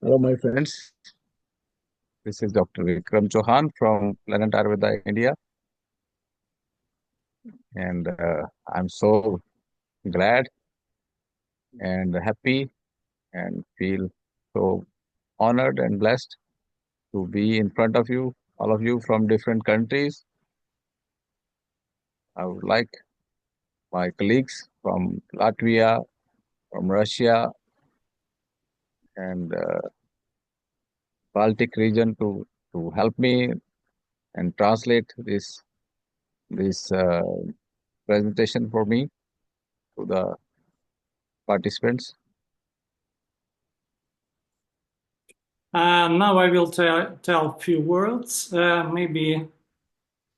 Hello, my friends. This is Dr. Vikram Chauhan from Planet Ayurveda India, and I'm so glad and happy and feel so honored and blessed to be in front of you, all of you from different countries. I would like my colleagues from Latvia, from Russia, and Baltic region to help me and translate this presentation for me to the participants. Now I will tell a few words. Maybe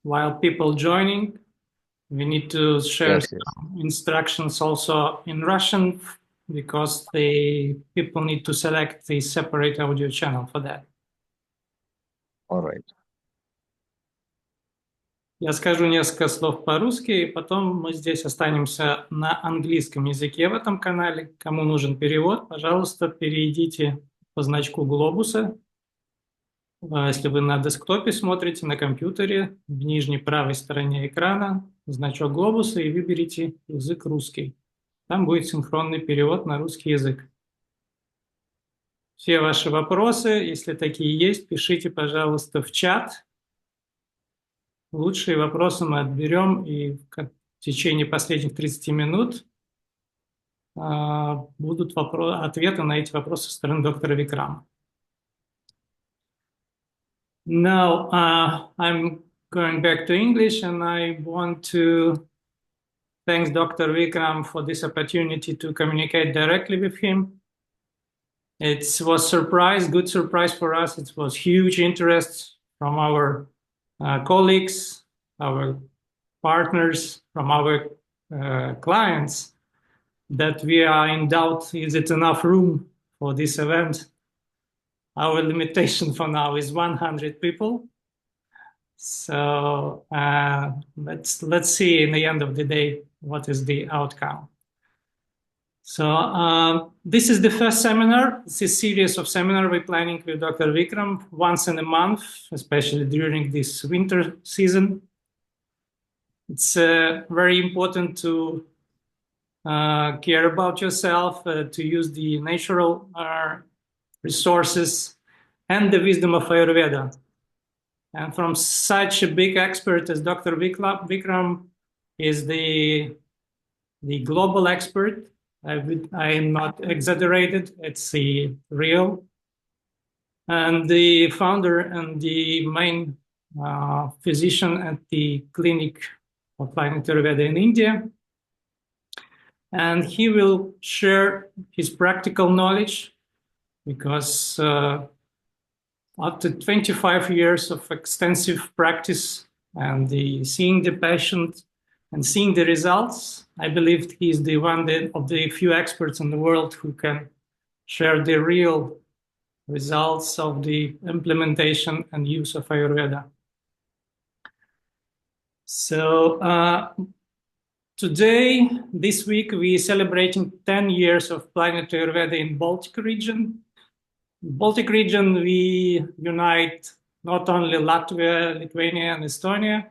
while people joining, we need to share some instructions also in Russian because the people need to select the separate audio channel for that. All right. Я скажу несколько слов по-русски, и потом мы здесь останемся на английском языке в этом канале. Кому нужен перевод, пожалуйста, перейдите по значку глобуса. Если вы на десктопе смотрите, на компьютере, в нижней правой стороне экрана значок глобуса и выберите язык русский. Там будет синхронный перевод на русский язык. Все ваши вопросы, если такие есть, пишите, пожалуйста, в чат. Лучшие вопросы мы отберем, и в течение последних 30 минут будут ответы на эти вопросы со стороны доктора Викрама. Now, I'm going back to English, and I want to thank Dr. Vikram for this opportunity to communicate directly with him. It was good surprise for us. It was huge interest from our colleagues, our partners, from our clients, that we are in doubt, is it enough room for this event? Our limitation for now is 100 people. So let's see in the end of the day what is the outcome. So this is the first seminar. It's a series of seminars we're planning with Dr. Vikram once in a month, especially during this winter season. It's very important to care about yourself, to use the natural resources and the wisdom of Ayurveda. And from such a big expert as Dr. Vikram is the global expert. I am not exaggerated, it's real. And the founder and the main physician at the clinic of Planet Ayurveda in India. And he will share his practical knowledge because after 25 years of extensive practice and seeing the patient and seeing the results, I believe he is the one of the few experts in the world who can share the real results of the implementation and use of Ayurveda. So today, this week, we are celebrating 10 years of Planet Ayurveda in Baltic region. Baltic region, we unite not only Latvia, Lithuania, and Estonia,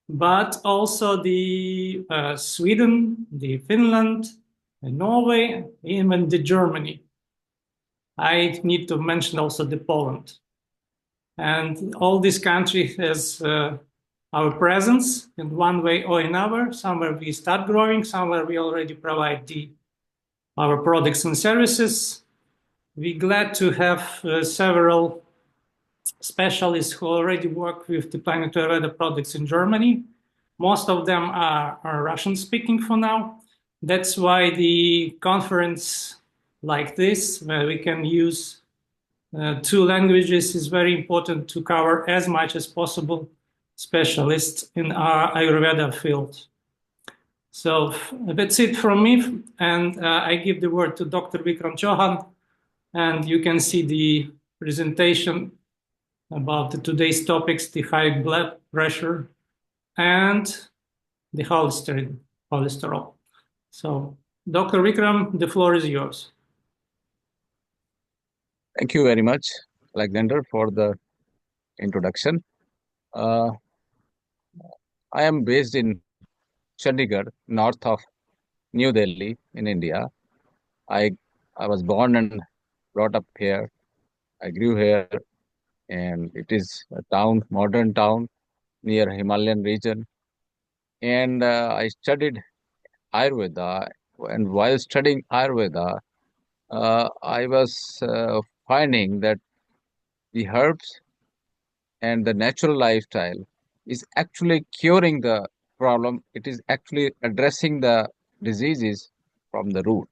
but also the Sweden, the Finland, and Norway, even the Germany. I need to mention also the Poland. And all these countries has our presence in one way or another. Somewhere we start growing, somewhere we already provide our products and services. We're glad to have several specialists who already work with the Planet Ayurveda products in Germany. Most of them are Russian speaking for now. That's why the conference like this, where we can use two languages, is very important to cover as much as possible specialists in our Ayurveda field. So that's it from me, and I give the word to Dr. Vikram Chauhan, and you can see the presentation about today's topics, the high blood pressure and the cholesterol. So, Dr. Vikram, the floor is yours. Thank you very much, Alexander, for the introduction. Uh, I am based in Chandigarh, north of New Delhi in India. I I was born and brought up here. I grew here, and it is a town, modern town near Himalayan region. And I studied Ayurveda. And while studying Ayurveda, I was finding that the herbs and the natural lifestyle is actually curing the problem. It is actually addressing the diseases from the root.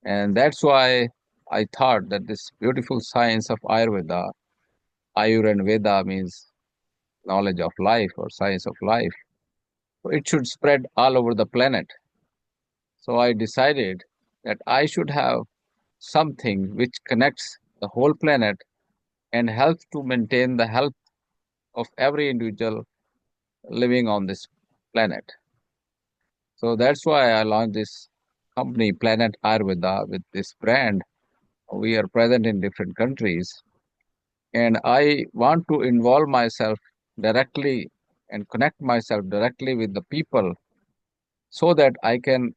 And that's why I thought that this beautiful science of Ayurveda, Ayur and Veda means knowledge of life or science of life. So it should spread all over the planet. So I decided that I should have something which connects the whole planet and helps to maintain the health of every individual living on this planet. So that's why I launched this company, Planet Ayurveda, with this brand. We are present in different countries, and I want to involve myself directly and connect myself directly with the people so that I can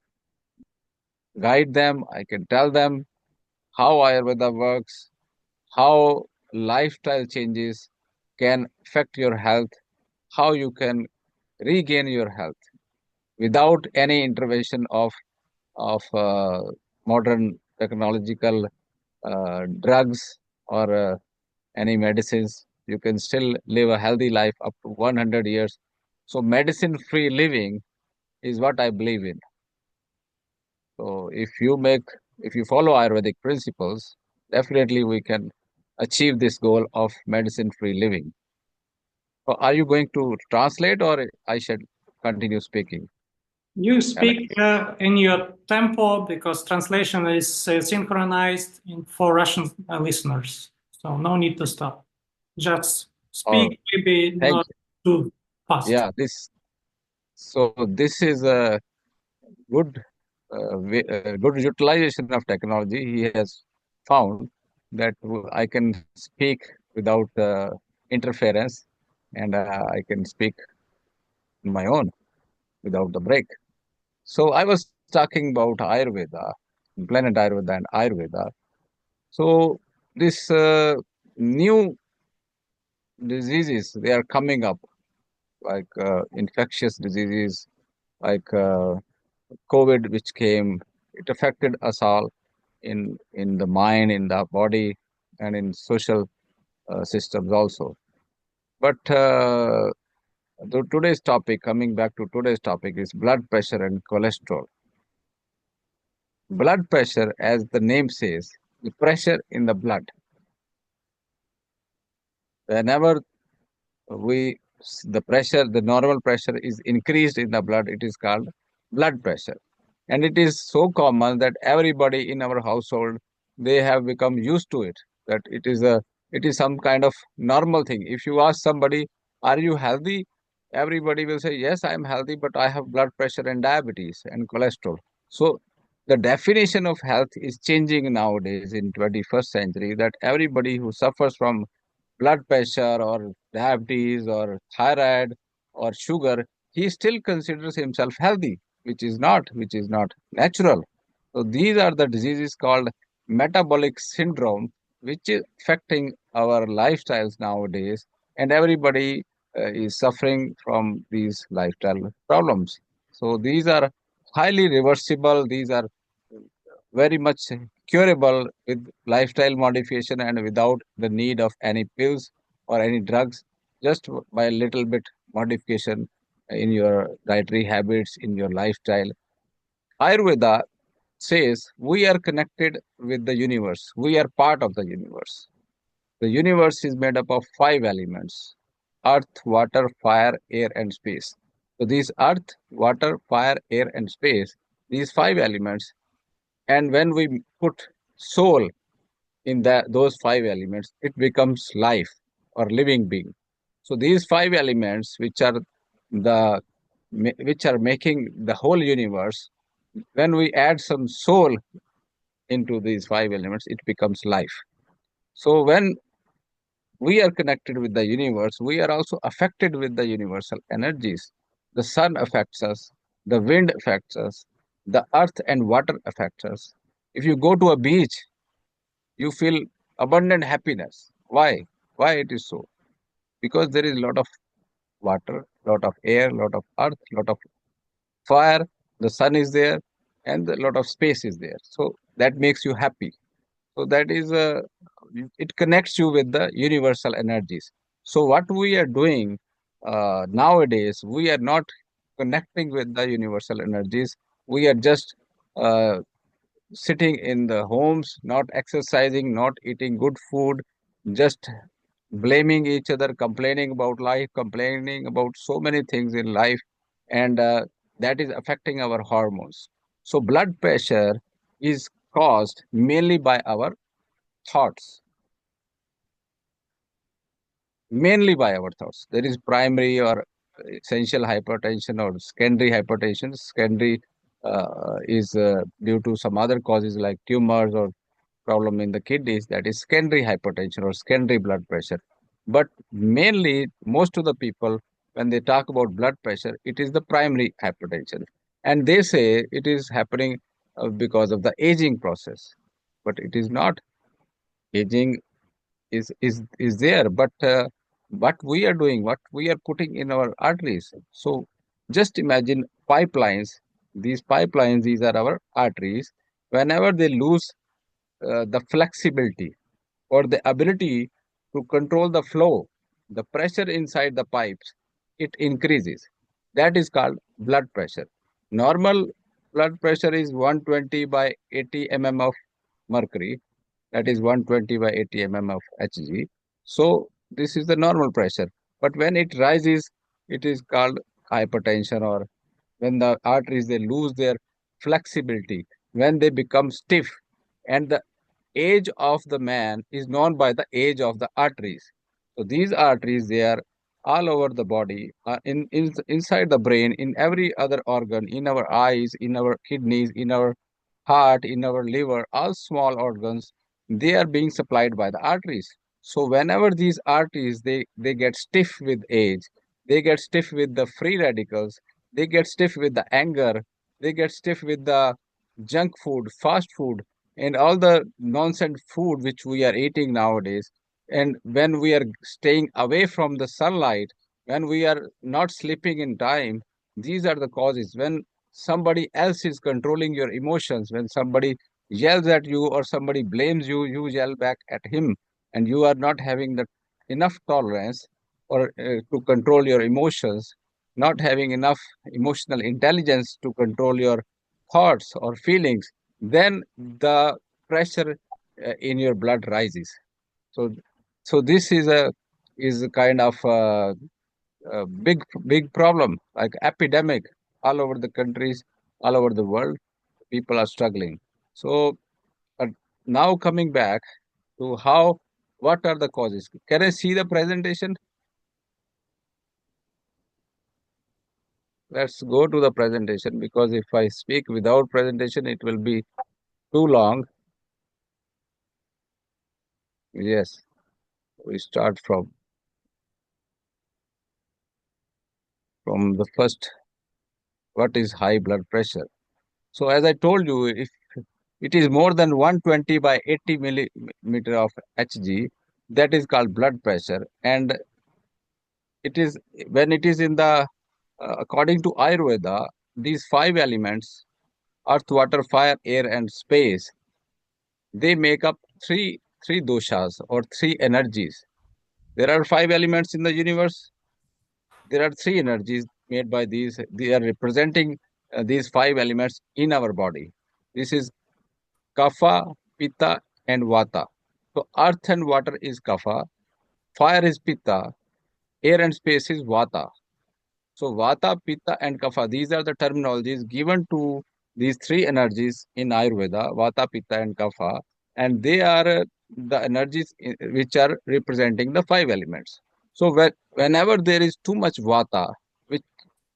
guide them, I can tell them how Ayurveda works, how lifestyle changes can affect your health, how you can regain your health without any intervention of modern technological drugs or any medicines. You can still live a healthy life up to 100 years. So, medicine free living is what I believe in. So, if you follow Ayurvedic principles, definitely we can achieve this goal of medicine free living. So are you going to translate or I should continue speaking, You speak Alex? in your tempo because translation is synchronized for Russian listeners. So no need to stop. Just Or speak, maybe thank not too fast. yeah, this is a good good utilization of technology. He has found that I can speak without interference, and I can speak on my own without the break. So I was talking about Ayurveda, Planet Ayurveda and Ayurveda. So this new diseases they are coming up like infectious diseases like COVID, which came. It affected us all in the mind, in the body, and in social systems also. But today's topic, coming back to today's topic, is blood pressure and cholesterol. Blood pressure, as the name says, the pressure in the blood. Whenever the pressure, the normal pressure is increased in the blood, it is called blood pressure. And it is so common that everybody in our household, they have become used to it, that it is some kind of normal thing. If you ask somebody, are you healthy, everybody will say, yes, I am healthy, but I have blood pressure and diabetes and cholesterol. So the definition of health is changing nowadays in 21st century, that everybody who suffers from blood pressure or diabetes or thyroid or sugar, he still considers himself healthy, which is not natural. So these are the diseases called metabolic syndrome, which is affecting our lifestyles nowadays, and everybody is suffering from these lifestyle problems. So these are highly reversible. These are very much curable with lifestyle modification and without the need of any pills or any drugs, just by a little bit modification in your dietary habits, in your lifestyle. Ayurveda says we are connected with the universe, we are part of the universe. The universe is made up of five elements: earth, water, fire, air, and space. So, these earth, water, fire, air, and space, these five elements, and when we put soul in those five elements, it becomes life or living being. So these five elements, the which are making the whole universe, when we add some soul into these five elements, it becomes life. So when we are connected with the universe, we are also affected with the universal energies. The sun affects us, the wind affects us, the earth and water affects us. If you go to a beach, you feel abundant happiness. Why? Why it is so? Because there is a lot of water, lot of air, lot of earth, lot of fire, the sun is there, and a lot of space is there. So that makes you happy. So that is it connects you with the universal energies. So what we are doing nowadays, we are not connecting with the universal energies. We are just uh, sitting in the homes, not exercising, not eating good food, just blaming each other, complaining about life, complaining about so many things in life, and that is affecting our hormones. So blood pressure is caused mainly by our thoughts, mainly by our thoughts. There is primary or essential hypertension or secondary hypertension. Secondary is due to some other causes like tumors or problem in the kidneys, that is secondary hypertension or secondary blood pressure. But mainly, most of the people, when they talk about blood pressure, it is the primary hypertension. And they say it is happening because of the aging process. But it is not. Aging is there, but what we are doing, what we are putting in our arteries. So just imagine pipelines. These pipelines, these are our arteries. Whenever they lose the flexibility or the ability to control the flow, the pressure inside the pipes, it increases. That is called blood pressure. Normal blood pressure is 120 by 80 mm of mercury, that is 120 by 80 mm of Hg. So this is the normal pressure. But when it rises, it is called hypertension, or when the arteries they lose their flexibility, when they become stiff, and the age of the man is known by the age of the arteries. So these arteries, they are all over the body, inside the brain, in every other organ, in our eyes, in our kidneys, in our heart, in our liver, all small organs, they are being supplied by the arteries. So whenever these arteries they get stiff with age, they get stiff with the free radicals, they get stiff with the anger, they get stiff with the junk food, fast food, and all the nonsense food which we are eating nowadays. And when we are staying away from the sunlight, when we are not sleeping in time, these are the causes. When somebody else is controlling your emotions, when somebody yells at you or somebody blames you, you yell back at him, and you are not having the enough tolerance or to control your emotions, not having enough emotional intelligence to control your thoughts or feelings, then the pressure in your blood rises. So, so this is a kind of big problem, like epidemic all over the countries, all over the world. People are struggling. So uh, now coming back to how, what are the causes? Can I see the presentation? Let's go to the presentation, because if I speak without presentation, it will be too long. Yes, we start from the first. What is high blood pressure? So as I told you, if it is more than 120 by 80 millimeter of Hg, that is called blood pressure. And it is when it is in the according to Ayurveda, these five elements, earth, water, fire, air, and space, they make up three doshas or three energies. There are five elements in the universe. There are three energies made by these. They are representing these five elements in our body. This is Kapha, Pitta, and Vata. So earth and water is Kapha, fire is Pitta, air and space is Vata. So Vata, Pitta, and Kapha, these are the terminologies given to these three energies in Ayurveda, Vata, Pitta, and Kapha, and they are the energies which are representing the five elements. So whenever there is too much Vata, which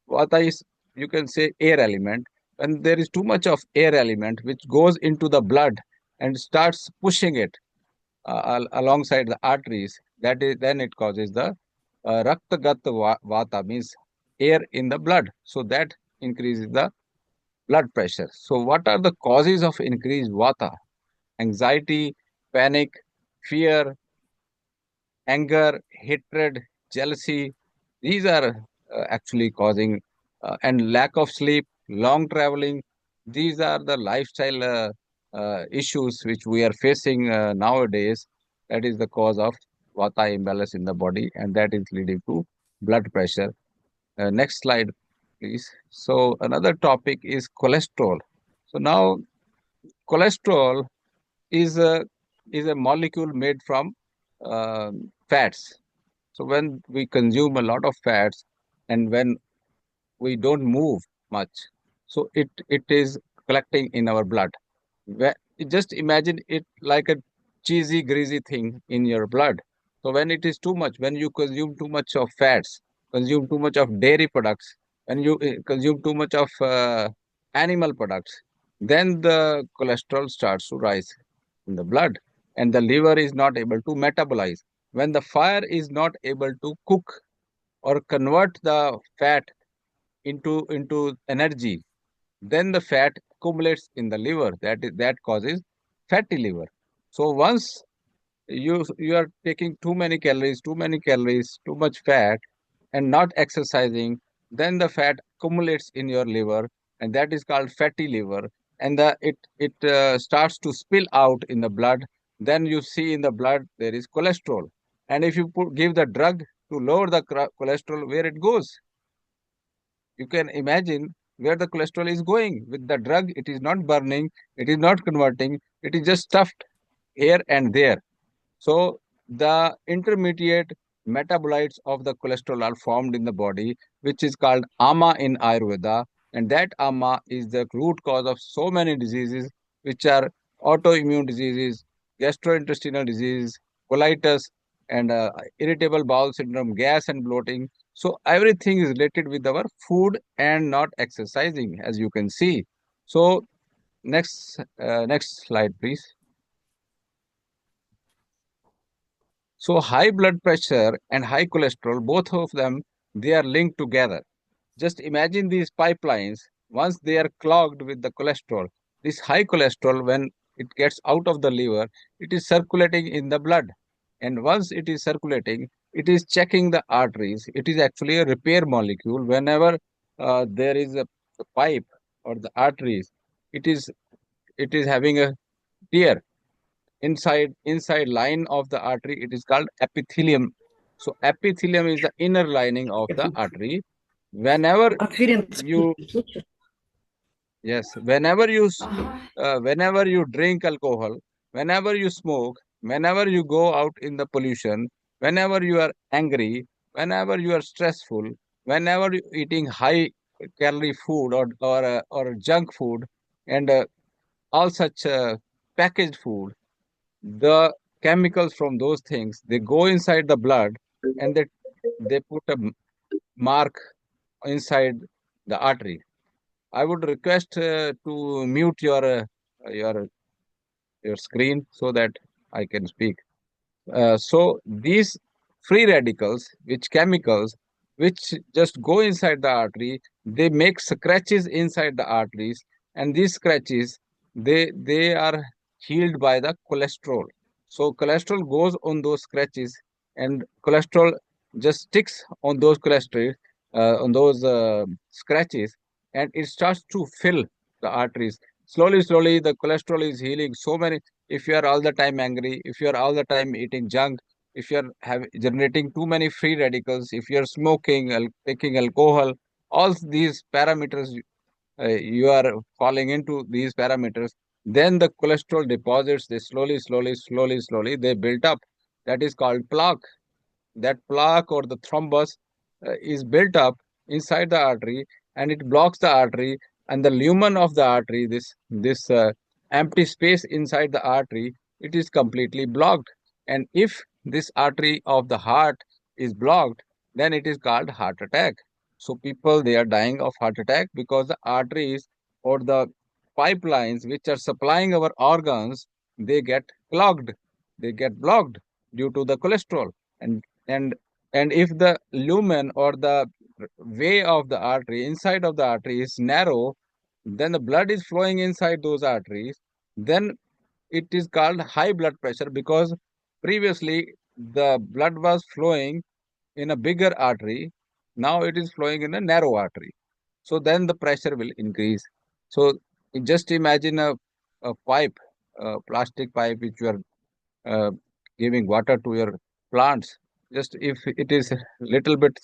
Vata is, you can say, air element, when there is too much of air element which goes into the blood, and starts pushing it alongside the arteries. That is, then it causes the raktagat vata, means air in the blood. So that increases the blood pressure. So what are the causes of increased vata? Anxiety, panic, fear, anger, hatred, jealousy. These are actually causing, and lack of sleep, long traveling. These are the lifestyle issues which we are facing nowadays. That is the cause of vata imbalance in the body, and that is leading to blood pressure. Next slide, please. So another topic is cholesterol. So now cholesterol is a molecule made from fats. So when we consume a lot of fats and when we don't move much, so it is collecting in our blood. Just imagine it like a cheesy, greasy thing in your blood. So when it is too much, when you consume too much of fats, consume too much of dairy products, when you consume too much of animal products, then the cholesterol starts to rise in the blood, and the liver is not able to metabolize. When the fire is not able to cook or convert the fat into energy, then the fat accumulates in the liver. That causes fatty liver. So once you are taking too many calories, too much fat, and not exercising, then the fat accumulates in your liver, and that is called fatty liver. And it starts to spill out in the blood. Then you see in the blood there is cholesterol. And if you give the drug to lower the cholesterol, where it goes, you can imagine where the cholesterol is going. With the drug, it is not burning, it is not converting, it is just stuffed here and there. So the intermediate metabolites of the cholesterol are formed in the body, which is called ama in Ayurveda. And that ama is the root cause of so many diseases, which are autoimmune diseases, gastrointestinal disease, colitis, and irritable bowel syndrome, gas and bloating. So everything is related with our food and not exercising, as you can see. So next slide, please. So high blood pressure and high cholesterol, both of them, they are linked together. Just imagine these pipelines, once they are clogged with the cholesterol, this high cholesterol, when it gets out of the liver, it is circulating in the blood. And once it is circulating, it is checking the arteries. It is actually a repair molecule. Whenever there is a pipe or the arteries, it is it is having a tear inside line of the artery. It is called epithelium. So epithelium is the inner lining of the artery. Whenever you yes whenever you whenever you drink alcohol, whenever you smoke, whenever you go out in the pollution, whenever you are angry, whenever you are stressful, whenever you eating high calorie food or junk food, and all such packaged food, the chemicals from those things, they go inside the blood, and they put a mark inside the artery. I would request to mute your your screen so that I can speak. So these free radicals, which chemicals, which just go inside the artery, they make scratches inside the arteries, and these scratches, they are healed by the cholesterol. So cholesterol goes on those scratches, and cholesterol just sticks on those cholesterol on those scratches, and it starts to fill the arteries. Slowly, slowly, the cholesterol is healing so many. If you are all the time angry, if you are all the time eating junk, if you are generating too many free radicals, if you are smoking, taking alcohol, all these parameters, you are falling into these parameters, then the cholesterol deposits, they slowly, they build up. That is called plaque. That plaque or the thrombus is built up inside the artery, and it blocks the artery, and the lumen of the artery, this empty space inside the artery, it is completely blocked. And if this artery of the heart is blocked, then it is called heart attack. So people, they are dying of heart attack because the arteries or the pipelines which are supplying our organs, they get clogged, they get blocked due to the cholesterol. And and and if the lumen or the way of the artery, inside of the artery is narrow, then the blood is flowing inside those arteries, then it is called high blood pressure, because previously the blood was flowing in a bigger artery, now it is flowing in a narrow artery. So then the pressure will increase. So just imagine a pipe, a plastic pipe which you are uh, giving water to your plants. Just if it is a little bit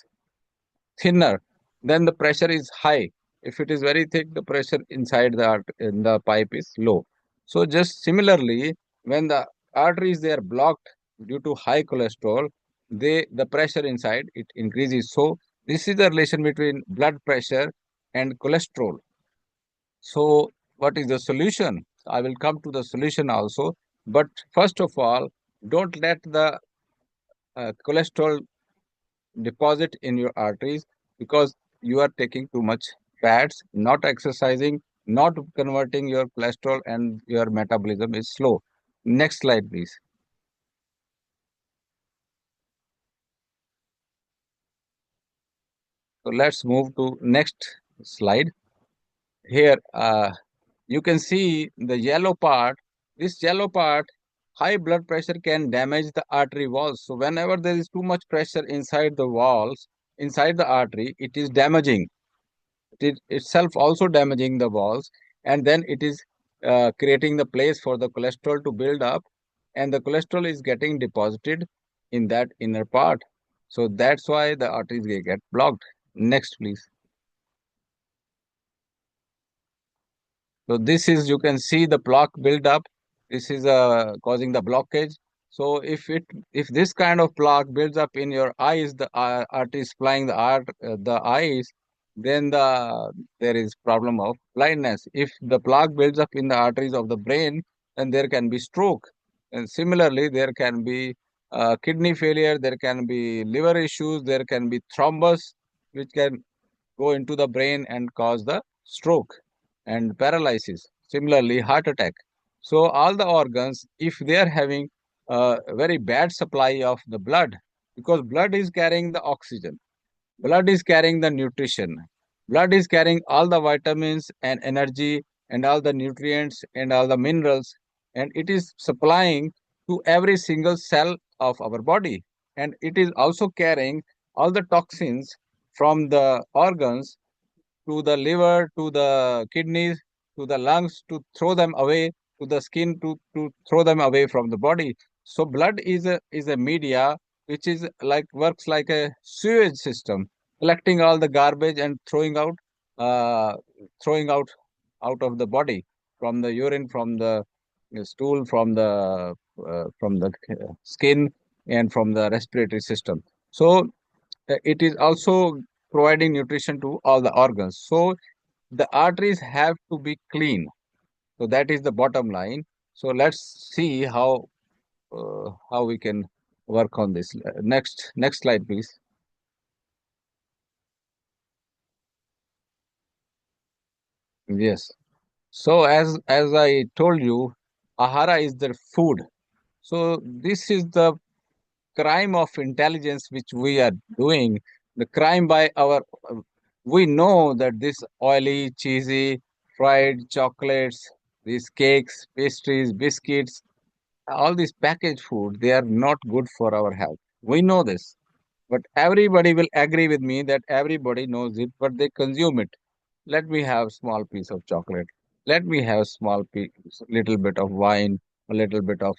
thinner, then the pressure is high. If it is very thick, the pressure inside in the pipe is low. So just similarly, when the arteries they are blocked due to high cholesterol, the pressure inside it increases. So this is the relation between blood pressure and cholesterol. So what is the solution? I will come to the solution also. But first of all, don't let the cholesterol deposit in your arteries, because you are taking too much fats, not exercising, not converting your cholesterol, and your metabolism is slow. Next slide, please. So let's move to next slide. Here, you can see the yellow part. This yellow part, high blood pressure can damage the artery walls. So whenever there is too much pressure inside the walls, inside the artery, it is damaging. It is itself also damaging the walls, and then it is creating the place for the cholesterol to build up, and the cholesterol is getting deposited in that inner part. So that's why the arteries get blocked. Next, please. So this is, you can see the plaque build up. This is causing the blockage. So if this kind of plaque builds up in your eyes, the artery supplying the eyes, then there is problem of blindness. If the plaque builds up in the arteries of the brain, then there can be stroke. And similarly, there can be kidney failure, there can be liver issues, there can be thrombus, which can go into the brain and cause the stroke and paralysis. Similarly, heart attack. So all the organs, if they are having a very bad supply of the blood, because blood is carrying the oxygen, blood is carrying the nutrition, blood is carrying all the vitamins and energy and all the nutrients and all the minerals, and it is supplying to every single cell of our body. And it is also carrying all the toxins from the organs to the liver, to the kidneys, to the lungs, to throw them away, to the skin, to throw them away from the body. So blood is a media which is like works like a sewage system, collecting all the garbage and uh, throwing out of the body, from the urine, from the stool, from the skin, and from the respiratory system. So it is also providing nutrition to all the organs. So the arteries have to be clean. So that is the bottom line. So let's see how we can work on this. Next slide, please. Yes. So as I told you, ahara is the food. So this is the crime of intelligence which we are doing. The crime by our we know that this oily, cheesy, fried chocolates, these cakes, pastries, biscuits, all these packaged food, they are not good for our health. We know this, but everybody will agree with me that everybody knows it, but they consume it. Let me have small piece of chocolate. Let me have small piece, little bit of wine, a little bit of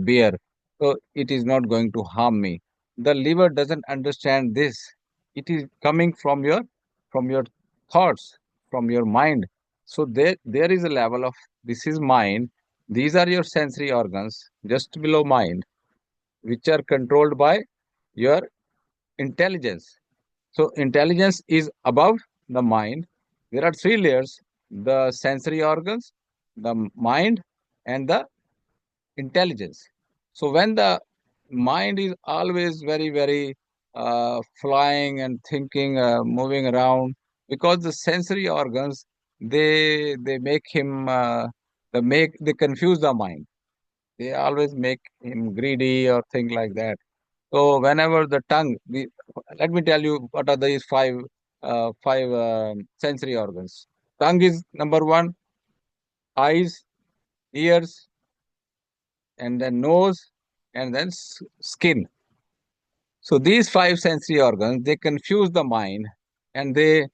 beer. So it is not going to harm me. The liver doesn't understand this. It is coming from your thoughts, from your mind. So there is a level of, this is mind. These are your sensory organs just below mind, which are controlled by your intelligence. So intelligence is above the mind. There are three layers: the sensory organs, the mind, and the intelligence. So when the mind is always very flying and thinking, moving around, because the sensory organs, they make him they confuse the mind. They always make him greedy or things like that. So whenever the tongue, let me tell you what are these five sensory organs. Tongue is number one, eyes, ears, and then nose, and then skin. So these five sensory organs, they confuse the mind, and they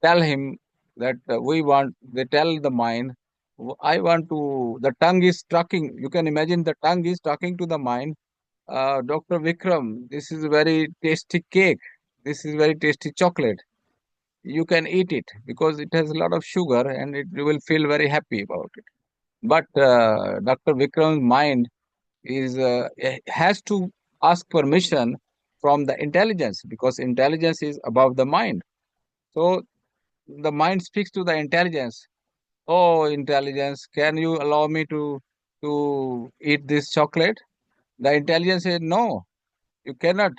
tell him that they tell the mind, I want to, the tongue is talking. You can imagine the tongue is talking to the mind. Dr. Vikram, this is a very tasty cake. This is very tasty chocolate. You can eat it because it has a lot of sugar and you will feel very happy about it. But Dr. Vikram's mind has to ask permission from the intelligence because intelligence is above the mind. So the mind speaks to the intelligence. Oh, intelligence, can you allow me to eat this chocolate? The intelligence says no. You cannot.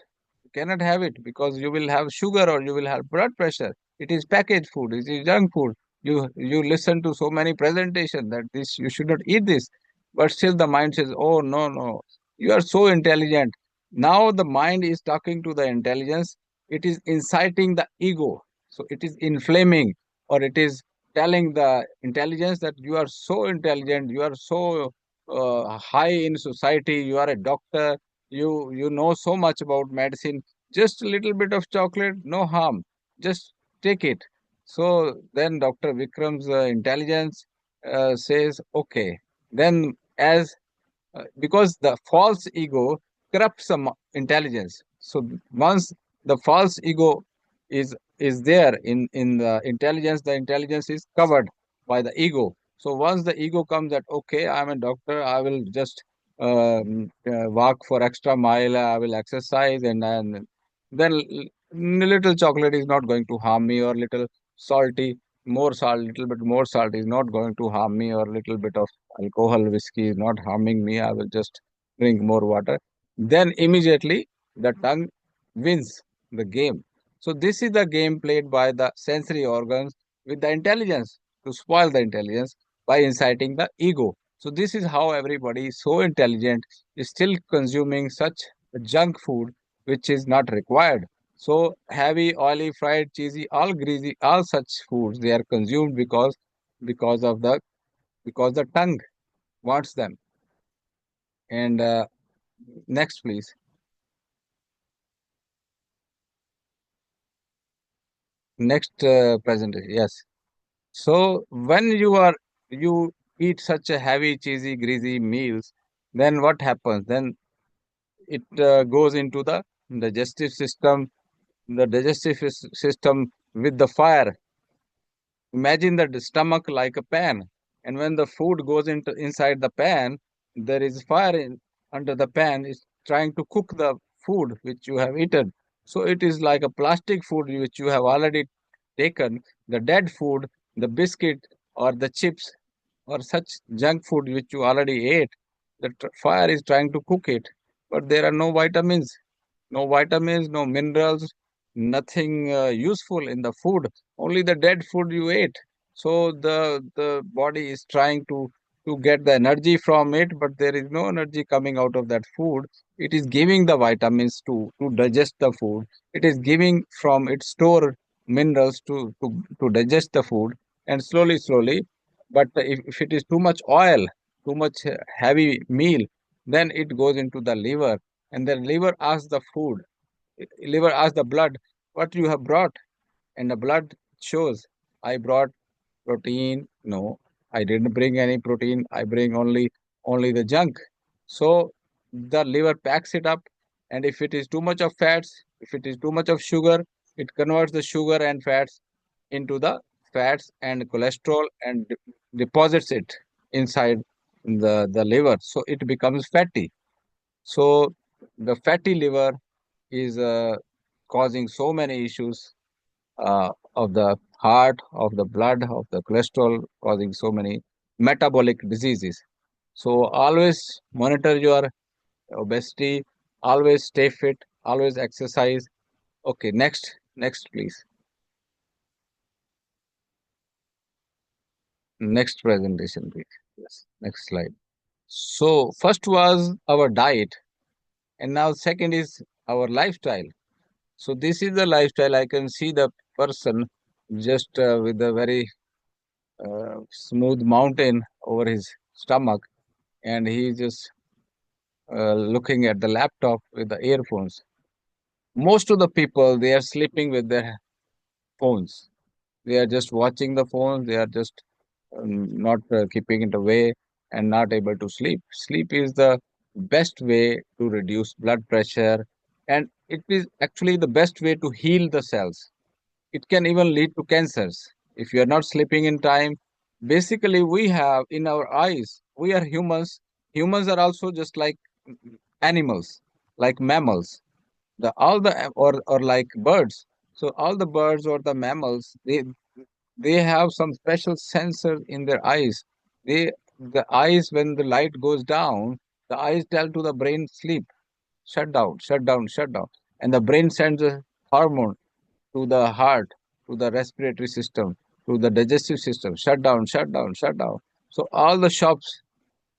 You cannot have it because you will have sugar or you will have blood pressure. It is packaged food. It is junk food. You listen to so many presentations that this you should not eat this, but still the mind says, "Oh no no, you are so intelligent." Now the mind is talking to the intelligence. It is inciting the ego. So it is inflaming, or it is telling the intelligence that you are so intelligent. You are so high in society. You are a doctor, you know so much about medicine. Just a little bit of chocolate, no harm, just take it. So then Dr. Vikram's intelligence says okay. Then as because the false ego corrupts some intelligence. So once the false ego is there in the intelligence is covered by the ego. So once the ego comes that okay, I'm a doctor, I will just walk for extra mile, I will exercise, and then little chocolate is not going to harm me, or little salty, more salt, little bit more salt is not going to harm me, or little bit of alcohol, whiskey is not harming me. I will just drink more water. Then immediately the tongue wins the game. So this is the game played by the sensory organs with the intelligence to spoil the intelligence by inciting the ego. So this is how everybody so intelligent is still consuming such junk food which is not required. So heavy, oily, fried, cheesy, all greasy, all such foods they are consumed because of the tongue wants them. And next, please. Next presentation. Yes. So when you eat such a heavy, cheesy, greasy meals, then what happens? Then it goes into the digestive system. The digestive system with the fire. Imagine the stomach like a pan, and when the food goes into inside the pan, there is fire under the pan. Is trying to cook the food which you have eaten. So it is like a plastic food which you have already taken, the dead food, the biscuit or the chips or such junk food which you already ate. The fire is trying to cook it, but there are no vitamins, no minerals, nothing useful in the food, only the dead food you ate. So the body is trying to get the energy from it, but there is no energy coming out of that food. It is giving the vitamins to digest the food. It is giving from its stored minerals to digest the food, and slowly. But if it is too much oil, too much heavy meal, then it goes into the liver, and the liver asks the food, liver asks the blood, what you have brought? And the blood shows, I brought protein. No, I didn't bring any protein. I bring only the junk. So the liver packs it up, and if it is too much of fats, if it is too much of sugar, it converts the sugar and fats into the fats and cholesterol and deposits it inside the liver. So it becomes fatty. So the fatty liver is causing so many issues of the heart, of the blood, of the cholesterol, causing so many metabolic diseases. So always monitor your obesity, always stay fit, always exercise. Okay, next, please. Next presentation, please. Yes, next slide. So first was our diet, and now second is our lifestyle. So this is the lifestyle. I can see the person just with a very smooth mountain over his stomach, and he just looking at the laptop with the earphones. Most of the people, they are sleeping with their phones. They are just watching the phones. They are just not keeping it away and not able to sleep. Sleep is the best way to reduce blood pressure, and it is actually the best way to heal the cells. It can even lead to cancers if you are not sleeping in time. Basically, we have in our eyes, we are humans. Humans are also just like animals, like mammals. The all the or like birds. So all the birds or the mammals, they have some special sensor in their eyes. They the eyes, when the light goes down, the eyes tell to the brain, sleep, shut down, shut down, shut down, and the brain sends a hormone to the heart, to the respiratory system, to the digestive system. Shut down, shut down, shut down. So all the shops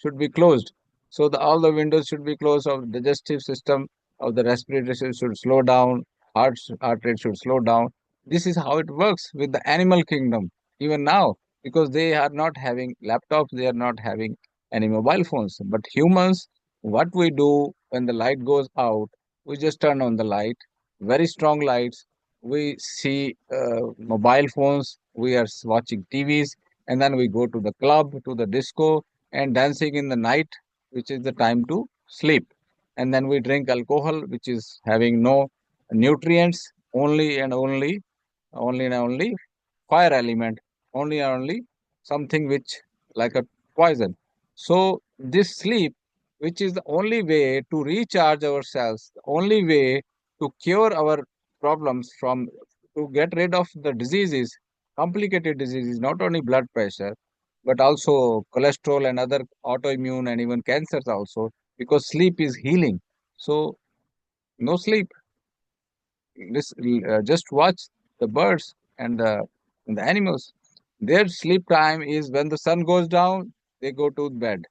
should be closed. So all the windows should be closed of the digestive system, of the respiratory system should slow down, heart rate should slow down. This is how it works with the animal kingdom, even now, because they are not having laptops, they are not having any mobile phones. But humans, what we do when the light goes out, we just turn on the light, very strong lights. We see mobile phones, we are watching TVs, and then we go to the club, to the disco, and dancing in the night, which is the time to sleep. And then we drink alcohol, which is having no nutrients, only and only fire element, only and only something which like a poison. So this sleep, which is the only way to recharge ourselves, the only way to cure our problems from to get rid of the diseases, complicated diseases, not only blood pressure, but also cholesterol and other autoimmune and even cancers also, because sleep is healing. So no sleep, just watch the birds and the animals. Their sleep time is when the sun goes down, they go to bed.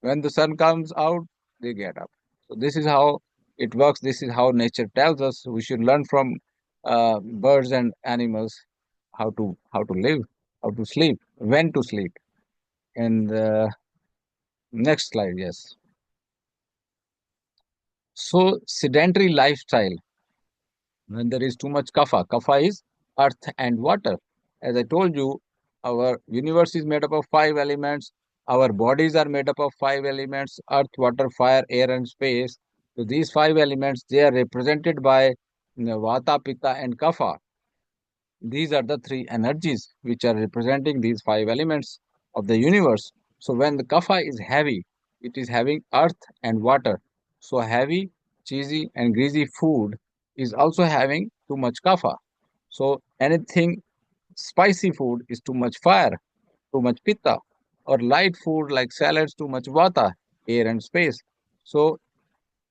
When the sun comes out, they get up. So this is how it works. This is how nature tells us. We should learn from birds and animals how to live, how to sleep, when to sleep. And next slide, yes. So sedentary lifestyle, when there is too much kapha. Kapha is earth and water. As I told you, our universe is made up of five elements. Our bodies are made up of five elements: earth, water, fire, air, and space. So these five elements, they are represented by vata, pitta, and kapha. These are the three energies which are representing these five elements of the universe. So when the kapha is heavy, it is having earth and water. So heavy, cheesy, and greasy food is also having too much kapha. So anything spicy food is too much fire, too much pitta, or light food like salads, too much vata, air and space. So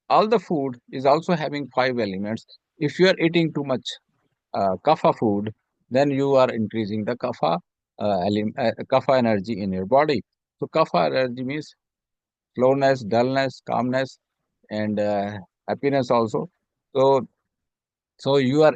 all the food is also having five elements. If you are eating too much kapha food, then you are increasing the kapha energy in your body. So kapha energy means slowness, dullness, calmness, and happiness also. So you are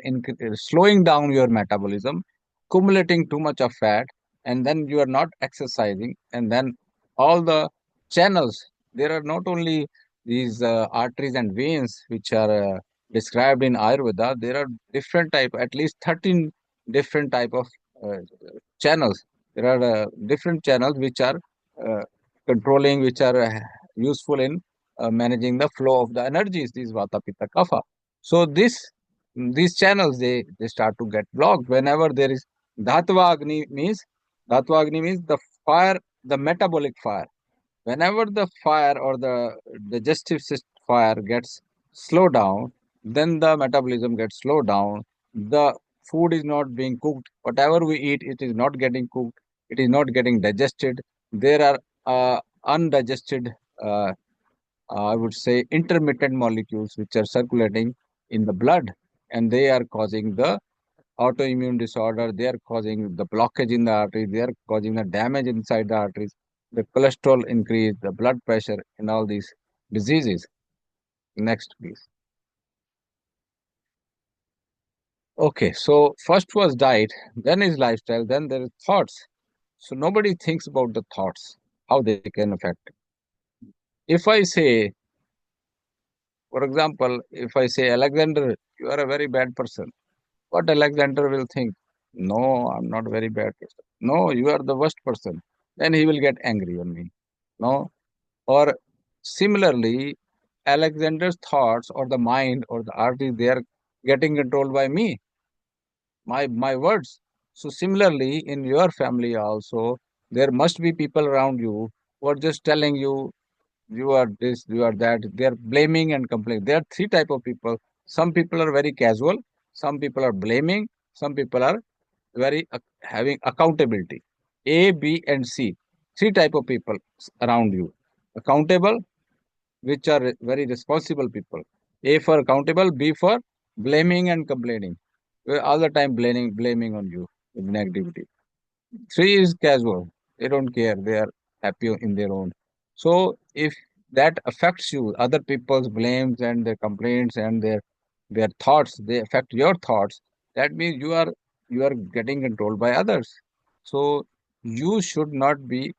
slowing down your metabolism, accumulating too much of fat, and then you are not exercising, and then all the channels. There are not only these arteries and veins which are described in Ayurveda. There are different type, at least 13 different type of uh, channels. There are different channels which are uh, controlling, which are useful in managing the flow of the energies. These vata, pitta, kapha. So these channels, they start to get blocked whenever there is dhatva agni means the fire, the metabolic fire. Whenever the fire or the digestive system fire gets slowed down, then the metabolism gets slowed down. The food is not being cooked. Whatever we eat, it is not getting cooked. It is not getting digested. There are undigested, uh, I would say, intermittent molecules which are circulating in the blood, and they are causing the autoimmune disorder. They are causing the blockage in the arteries. They are causing the damage inside the arteries. the cholesterol increase, the blood pressure, and all these diseases. Next, please. Okay, so first was diet, then is lifestyle, then there is thoughts. So nobody thinks about the thoughts, how they can affect. If I say, for example, if I say, Alexander, you are a very bad person, what Alexander will think? No, I'm not very bad person. No, you are the worst person. Then he will get angry on me. No, or similarly, Alexander's thoughts or the mind or the artist, they are getting controlled by me, my words. So similarly, in your family also, there must be people around you who are just telling you, you are this, you are that. They are blaming and complaining. There are three type of people. Some people are very casual. Some people are blaming. Some people are very having accountability. A, B, and C. Three type of people around you. Accountable, which are very responsible people. A for accountable, B for blaming and complaining. All the time blaming on you with negativity. Three is casual. They don't care. They are happy in their own. So if that affects you, other people's blames and their complaints and their thoughts, they affect your thoughts. That means you are getting controlled by others. So you should not be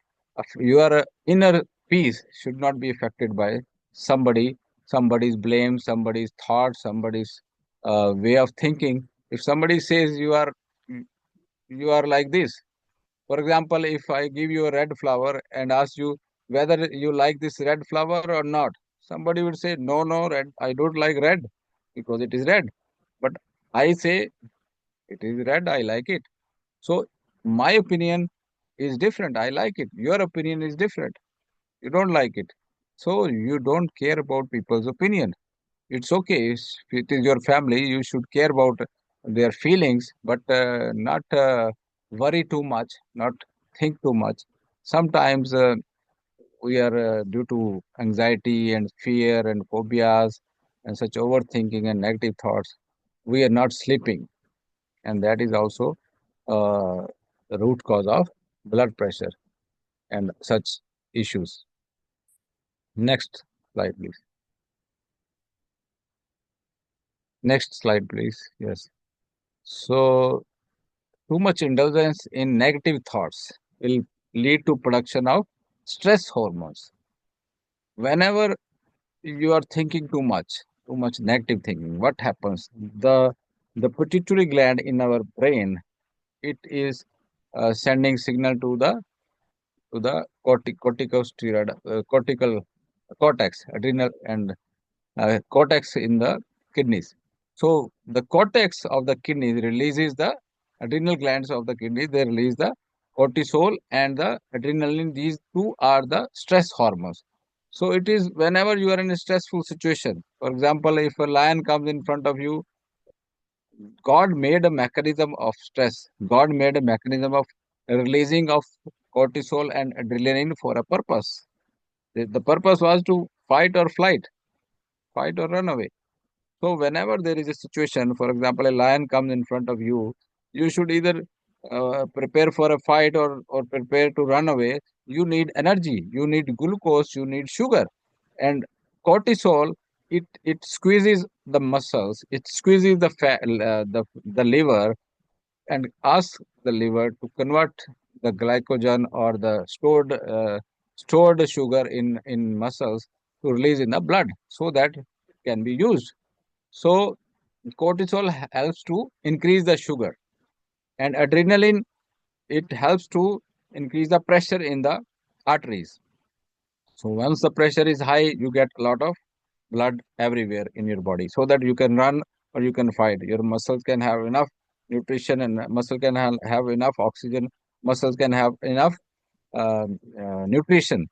your inner peace should not be affected by somebody's blame, somebody's thought, somebody's way of thinking. If somebody says you are like this, for example, if I give you a red flower and ask you whether you like this red flower or not, somebody would say, no, no, red, I don't like red because it is red. But I say, it is red, I like it. So my opinion is different. I like it. Your opinion is different. You don't like it. So you don't care about people's opinion. It's okay. If it is your family, you should care about their feelings, but not worry too much, not think too much. Sometimes we are, due to anxiety and fear and phobias and such overthinking and negative thoughts, we are not sleeping. And that is also uh, the root cause of blood pressure and such issues. Next slide, please. Next slide, please. Yes. So too much indulgence in negative thoughts will lead to production of stress hormones. Whenever you are thinking too much negative thinking, what happens? The pituitary gland in our brain, it is sending signal to the corticosteroid, cortical cortex, adrenal and cortex in the kidneys. So the cortex of the kidneys releases the adrenal glands of the kidneys. They release the cortisol and the adrenaline. These two are the stress hormones. So it is whenever you are in a stressful situation. For example, if a lion comes in front of you, God made a mechanism of stress. God made a mechanism of releasing of cortisol and adrenaline for a purpose. The purpose was to fight or run away. So whenever there is a situation, for example, a lion comes in front of you, you should either prepare for a fight or prepare to run away. You need energy, you need glucose, you need sugar. And cortisol, it squeezes the muscles, it squeezes the fat, the liver, and asks the liver to convert the glycogen or the stored sugar in muscles to release in the blood so that it can be used. So cortisol helps to increase the sugar, and adrenaline, it helps to increase the pressure in the arteries. So once the pressure is high, you get a lot of blood everywhere in your body, so that you can run or you can fight. Your muscles can have enough nutrition, and muscle can have enough oxygen. Muscles can have enough nutrition,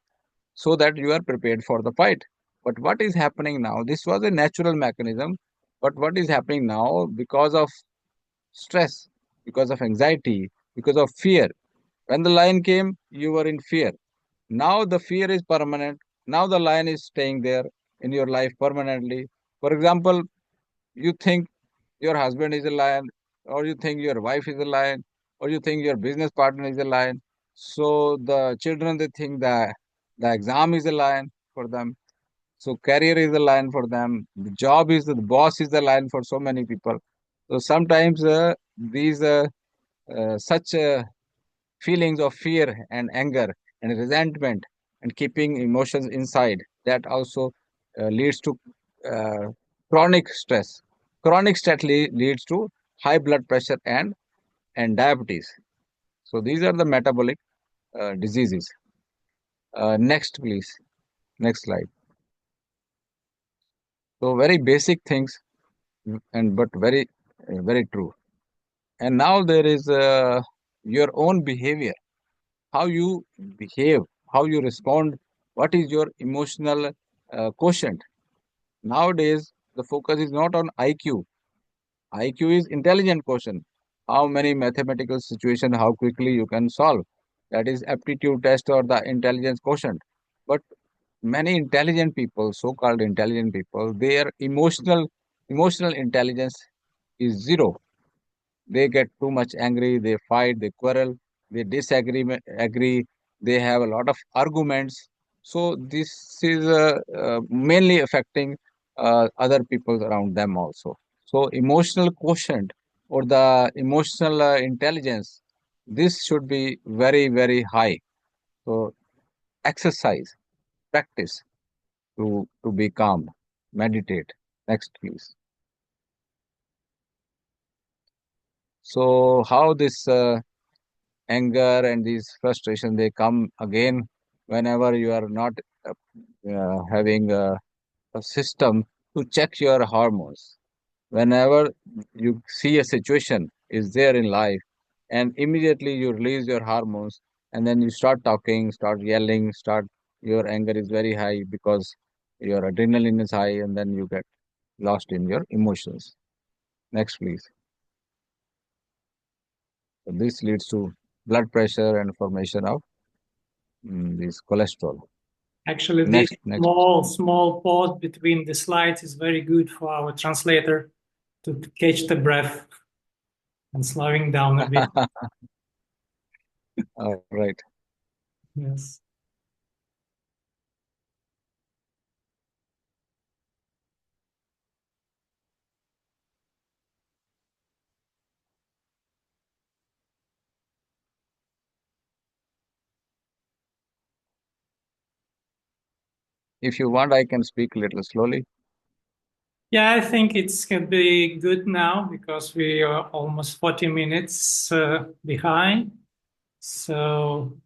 so that you are prepared for the fight. But what is happening now? This was a natural mechanism, but what is happening now, because of stress, because of anxiety, because of fear? When the lion came, you were in fear. Now the fear is permanent. Now the lion is staying there in your life permanently. For example, you think your husband is a lion, or you think your wife is a lion, or you think your business partner is a lion. So the children, they think that the exam is a lion for them. So career is the line for them. The job is the boss is the line for so many people. So sometimes these such feelings of fear and anger and resentment and keeping emotions inside, that also leads to uh, chronic stress. Chronic stress leads to high blood pressure and diabetes. So these are the metabolic diseases. Next, please. Next slide. So very basic things, and but very true. And now there is your own behavior, how you behave, how you respond, what is your emotional quotient. Nowadays, the focus is not on IQ. IQ is intelligent quotient. How many mathematical situation, how quickly you can solve. That is aptitude test or the intelligence quotient. But many intelligent people, so-called intelligent people, their emotional intelligence is zero. They get too much angry, they fight, they quarrel, they disagree, agree, they have a lot of arguments. So this is mainly affecting other people around them also. So emotional quotient or the emotional intelligence, this should be very high. So exercise, practice to be calm, meditate. Next, please. So how this anger and these frustration, they come again whenever you are not having a system to check your hormones. Whenever you see a situation is there in life, and immediately you release your hormones, and then you start talking, start yelling, start, your anger is very high because your adrenaline is high, and then you get lost in your emotions. Next, please. So this leads to blood pressure and formation of this cholesterol. Actually, this Next. small pause between the slides is very good for our translator to catch the breath and slowing down a bit. All right. Yes. If you want, I can speak a little slowly. Yeah, I think it's can be good now because we are almost 40 minutes behind. So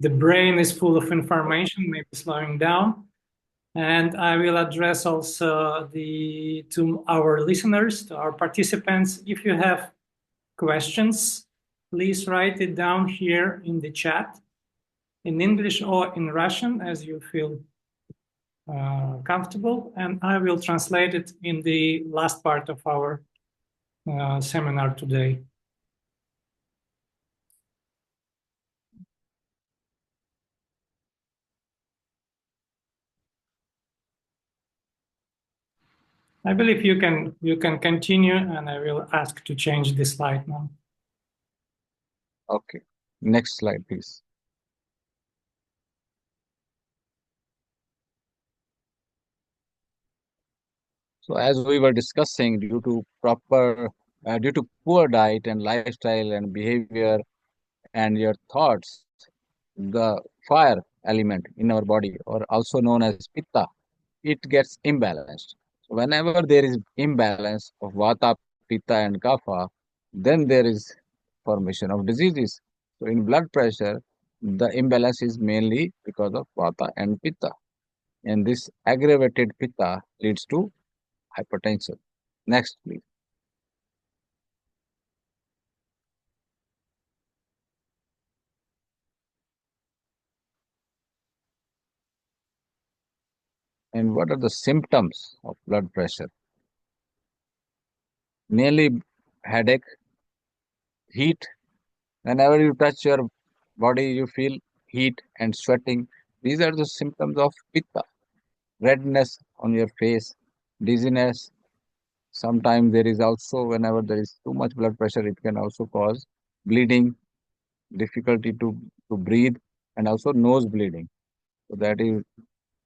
the brain is full of information, maybe slowing down. And I will address also to our listeners, to our participants. If you have questions, please write it down here in the chat in English or in Russian as you feel comfortable. And I will translate it in the last part of our seminar today. I believe you can continue, and I will ask to change the slide now. Okay. Next slide, please. So as we were discussing, due to poor diet and lifestyle and behavior and your thoughts, the fire element in our body, or also known as pitta, it gets imbalanced. So whenever there is imbalance of vata, pitta, and kapha, then there is formation of diseases. So in blood pressure, the imbalance is mainly because of vata and pitta, and this aggravated pitta leads to hypertension. Next, please. And what are the symptoms of blood pressure? Mainly headache, heat. Whenever you touch your body, you feel heat and sweating. These are the symptoms of pitta. Redness on your face, dizziness. Sometimes there is also, whenever there is too much blood pressure, it can also cause bleeding, difficulty to to breathe, and also nose bleeding. So that is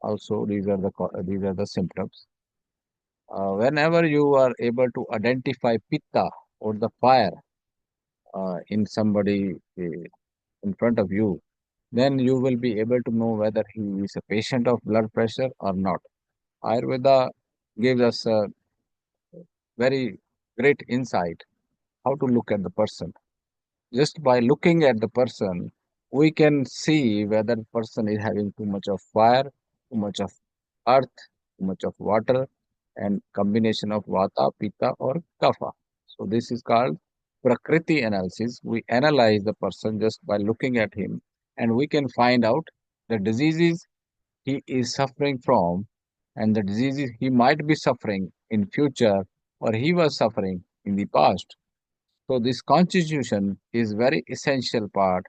also these are the symptoms. Whenever you are able to identify pitta or the fire in somebody in front of you, then you will be able to know whether he is a patient of blood pressure or not. Ayurveda gives us a very great insight how to look at the person. Just by looking at the person, we can see whether the person is having too much of fire, too much of earth, too much of water, and combination of vata, pitta, or kapha. So this is called prakriti analysis. We analyze the person just by looking at him, and we can find out the diseases he is suffering from and the diseases he might be suffering in future or he was suffering in the past. So this constitution is very essential part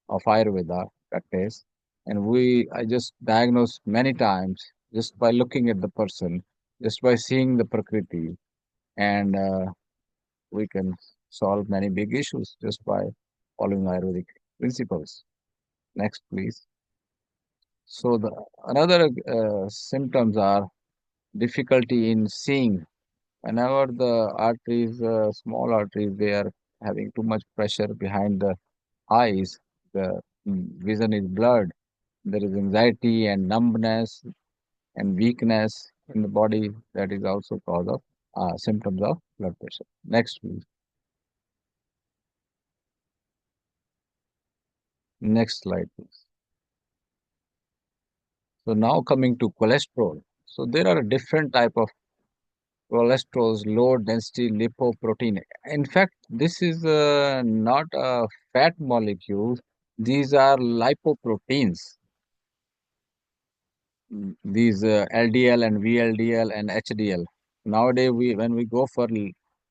of Ayurveda practice, and I just diagnose many times just by looking at the person, just by seeing the prakriti, and we can solve many big issues just by following Ayurvedic principles. Next, please. So the another symptoms are difficulty in seeing. Whenever the arteries, small arteries, they are having too much pressure behind the eyes, the vision is blurred. There is anxiety and numbness and weakness in the body. That is also cause of symptoms of blood pressure. Next, please. Next slide, please. So now coming to cholesterol. So there are different type of cholesterols, low density lipoprotein. In fact, this is not a fat molecule. These are lipoproteins. These LDL and VLDL and HDL. Nowadays, when we go for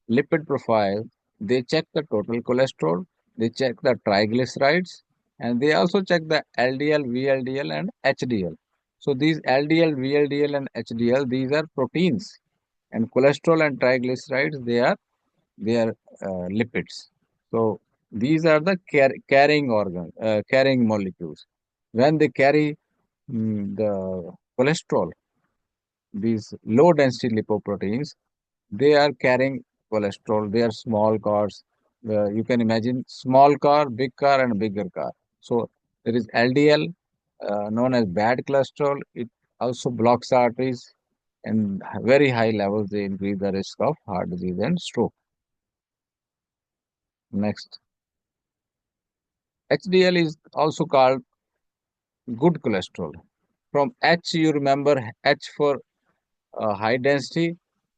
lipid profile, they check the total cholesterol, they check the triglycerides, and they also check the LDL, VLDL, and HDL. So these LDL, VLDL, and HDL, these are proteins, and cholesterol and triglycerides, they are lipids. So these are the carrying molecules. When they carry the cholesterol, these low density lipoproteins, they are carrying cholesterol. They are small cars. You can imagine small car, big car, and bigger car. So there is LDL, known as bad cholesterol. It also blocks arteries, and very high levels they increase the risk of heart disease and stroke. Next, HDL is also called good cholesterol. From H, you remember H for high density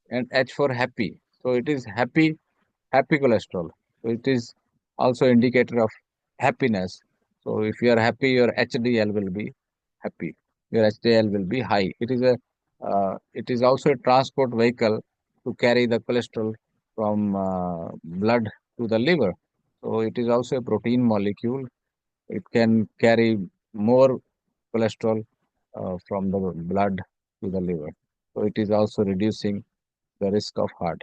and H for happy. So it is happy cholesterol. So it is also indicator of happiness. So if you are happy, your HDL will be happy. Your HDL will be high. It is also a transport vehicle to carry the cholesterol from blood to the liver. So it is also a protein molecule. It can carry more cholesterol from the blood to the liver. So it is also reducing the risk of heart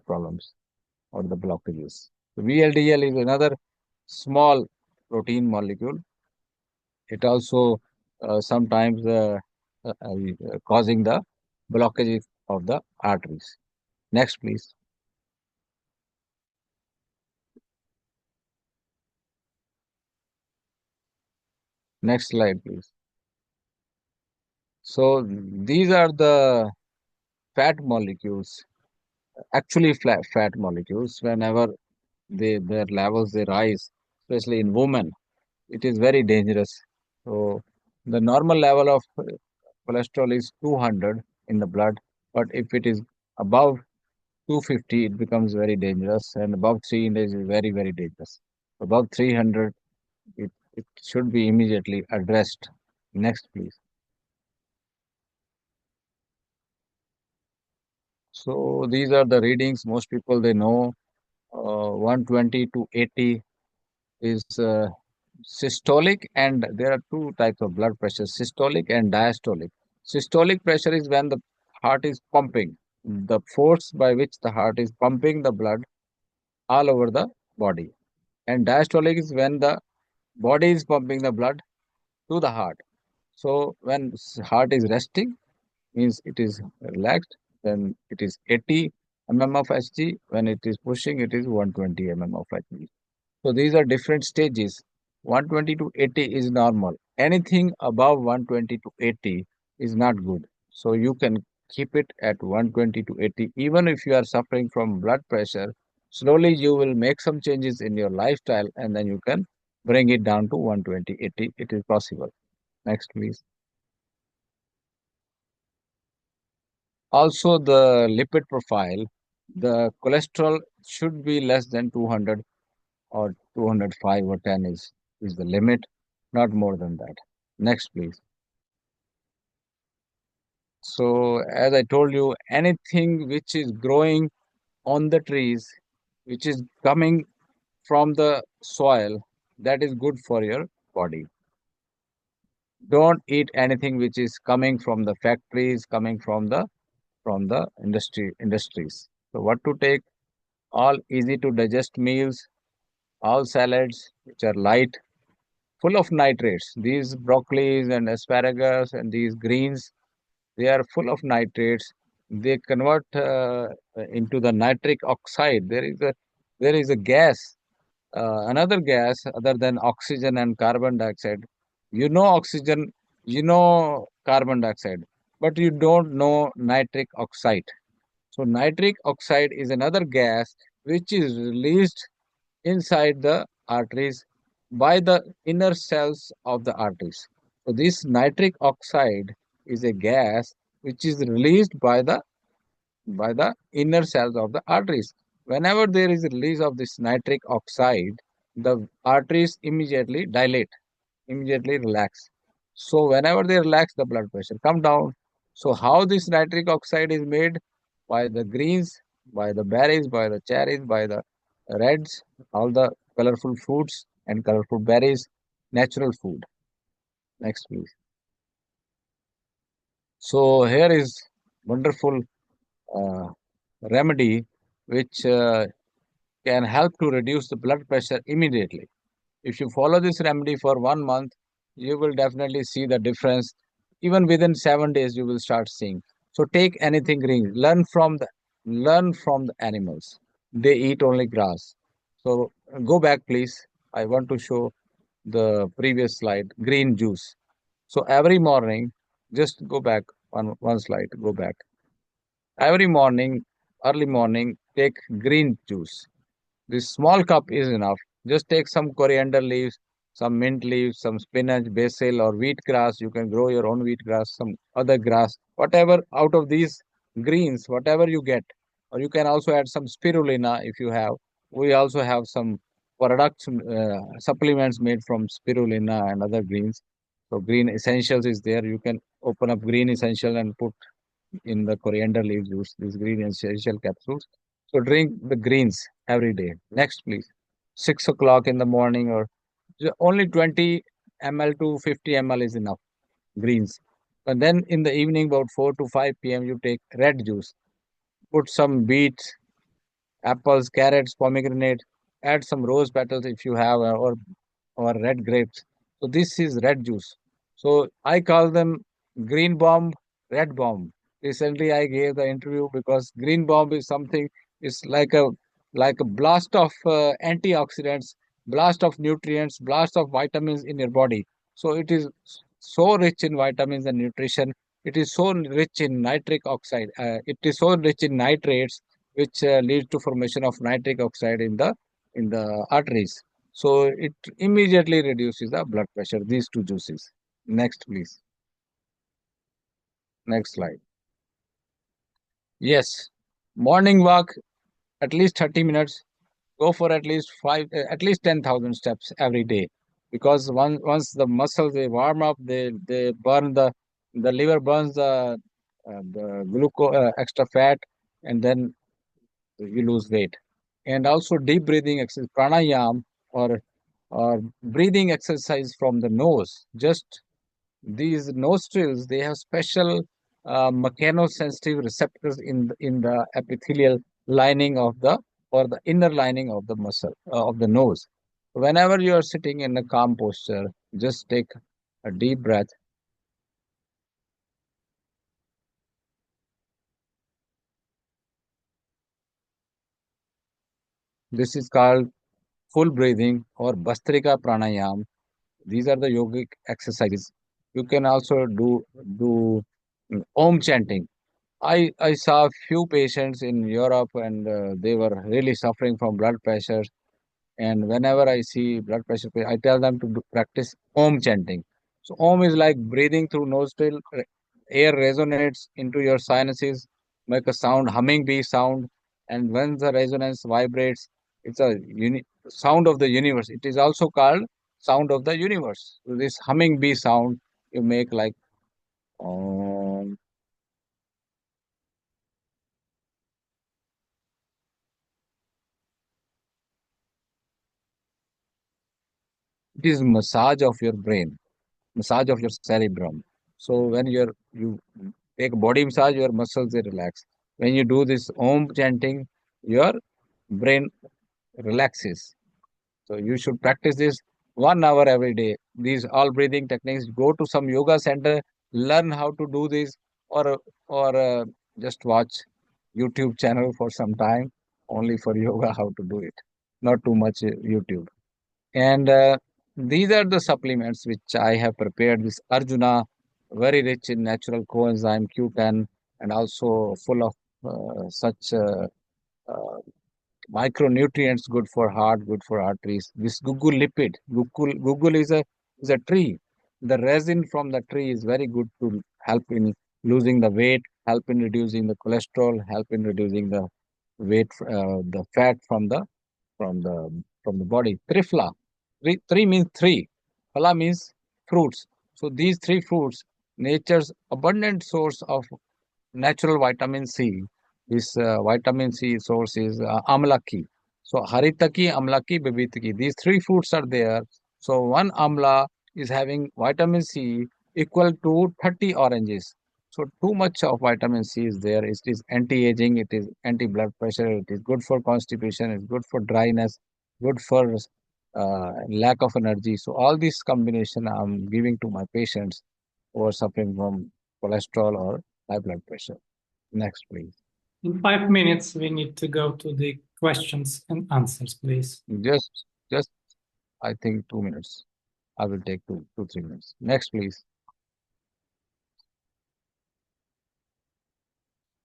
problems or the blockages. VLDL is another small protein molecule. It also sometimes causing the blockage of the arteries. Next, please. Next slide, please. So these are the fat molecules, actually fat molecules. Whenever their levels they rise, especially in women, it is very dangerous. So the normal level of cholesterol is 200 in the blood, but if it is above 250, it becomes very dangerous, and above 300 is very, very dangerous. Above 300, it should be immediately addressed. Next, please. So these are the readings. Most people they know 120 to 80 is systolic, and there are two types of blood pressure: systolic and diastolic. Systolic pressure is when the heart is pumping, the force by which the heart is pumping the blood all over the body. And diastolic is when the Body is pumping the blood to the heart. So when heart is resting, means it is relaxed, then it is 80 mm of Hg. When it is pushing, it is 120 mm of Hg. So these are different stages. 120 to 80 is normal. Anything above 120 to 80 is not good. So you can keep it at 120 to 80. Even if you are suffering from blood pressure, slowly you will make some changes in your lifestyle and then you can bring it down to 120, 80. It is possible. Next, please. Also, the lipid profile, the cholesterol should be less than 200 or 205 or 10 is the limit, not more than that. Next, please. So, as I told you, anything which is growing on the trees, which is coming from the soil, that is good for your body. Don't eat anything which is coming from the factories, coming from the industries. So, what to take? All easy to digest meals, all salads which are light, full of nitrates. These broccolis and asparagus and these greens, they are full of nitrates. They convert into the nitric oxide. There is a gas, another gas other than oxygen and carbon dioxide. You know oxygen, you know carbon dioxide, but you don't know nitric oxide. So nitric oxide is another gas which is released inside the arteries by the inner cells of the arteries. So this nitric oxide is a gas which is released by the inner cells of the arteries. Whenever there is a release of this nitric oxide, the arteries immediately dilate, immediately relax. So whenever they relax, the blood pressure come down. So how this nitric oxide is made? By the greens, by the berries, by the cherries, by the reds, all the colorful fruits and colorful berries, natural food. Next, please. So here is wonderful uh, remedy which can help to reduce the blood pressure immediately. If you follow this remedy for 1 month, you will definitely see the difference. Even within 7 days, you will start seeing. So take anything green. Learn from the animals. They eat only grass. So go back, please. I want to show the previous slide. Green juice. So every morning, just go back one slide. Go back. Every morning, early morning, take green juice. This small cup is enough. Just take some coriander leaves, some mint leaves, some spinach, basil, or wheat grass. You can grow your own wheat grass, some other grass, whatever out of these greens, whatever you get. Or you can also add some spirulina if you have. We also have some products, supplements made from spirulina and other greens. So green essentials is there. You can open up green essential and put in the coriander leaves juice, these green essential capsules. So drink the greens every day. Next, please. 6 o'clock in the morning or only 20 ml to 50 ml is enough. Greens. And then in the evening, about 4 to 5 p.m., you take red juice. Put some beets, apples, carrots, pomegranate. Add some rose petals if you have, or red grapes. So this is red juice. So I call them green bomb, red bomb. Recently I gave the interview because green bomb is something, it's like a blast of antioxidants, blast of nutrients, blast of vitamins in your body. So it is so rich in vitamins and nutrition. It is so rich in nitric oxide. It is so rich in nitrates, which leads to formation of nitric oxide in the arteries. So it immediately reduces the blood pressure, these two juices. Next, please. Next slide. Yes, morning walk, at least 30 minutes. Go for at least 10,000 steps every day. Because once the muscles they warm up, they burn the liver burns the glucose extra fat, and then you lose weight. And also deep breathing exercise, pranayam, or breathing exercise from the nose. Just these nostrils, they have special mechanosensitive receptors in the epithelial lining of the or the inner lining of the muscle of the nose. Whenever you are sitting in a calm posture, just take a deep breath. This is called full breathing or Bastrika Pranayam. These are the yogic exercises. You can also do Om chanting. I saw few patients in Europe and they were really suffering from blood pressure. And whenever I see blood pressure, I tell them to practice Om chanting. So Om is like breathing through nostril, air resonates into your sinuses, make a sound, humming bee sound, and when the resonance vibrates, it's a sound of the universe. It is also called sound of the universe. So this humming bee sound you make like Om. It is massage of your brain, massage of your cerebrum. So when you take body massage, your muscles they relax. When you do this Om chanting, your brain relaxes. So you should practice this 1 hour every day. These all breathing techniques. Go to some yoga center, learn how to do this, or just watch YouTube channel for some time only for yoga how to do it. Not too much YouTube. And these are the supplements which I have prepared. This Arjuna, very rich in natural coenzyme Q10, and also full of such uh, micronutrients, good for heart, good for arteries. This Google lipid, Google is a tree. The resin from the tree is very good to help in losing the weight, help in reducing the cholesterol, help in reducing the weight, the fat from the from the body. Trifla, three means three. Phala means fruits. So these three fruits, nature's abundant source of natural vitamin C. This vitamin C source is amlaki. So haritaki, amlaki, bibitaki. These three fruits are there. So one amla is having vitamin C equal to 30 oranges. So too much of vitamin C is there. It is anti-aging. It is anti-blood pressure. It is good for constipation. It's good for dryness. Good for lack of energy. So all this combination I'm giving to my patients who are suffering from cholesterol or high blood pressure. Next, please. In 5 minutes, we need to go to the questions and answers, please. Just, I think 2 minutes. I will take 3 minutes. Next, please.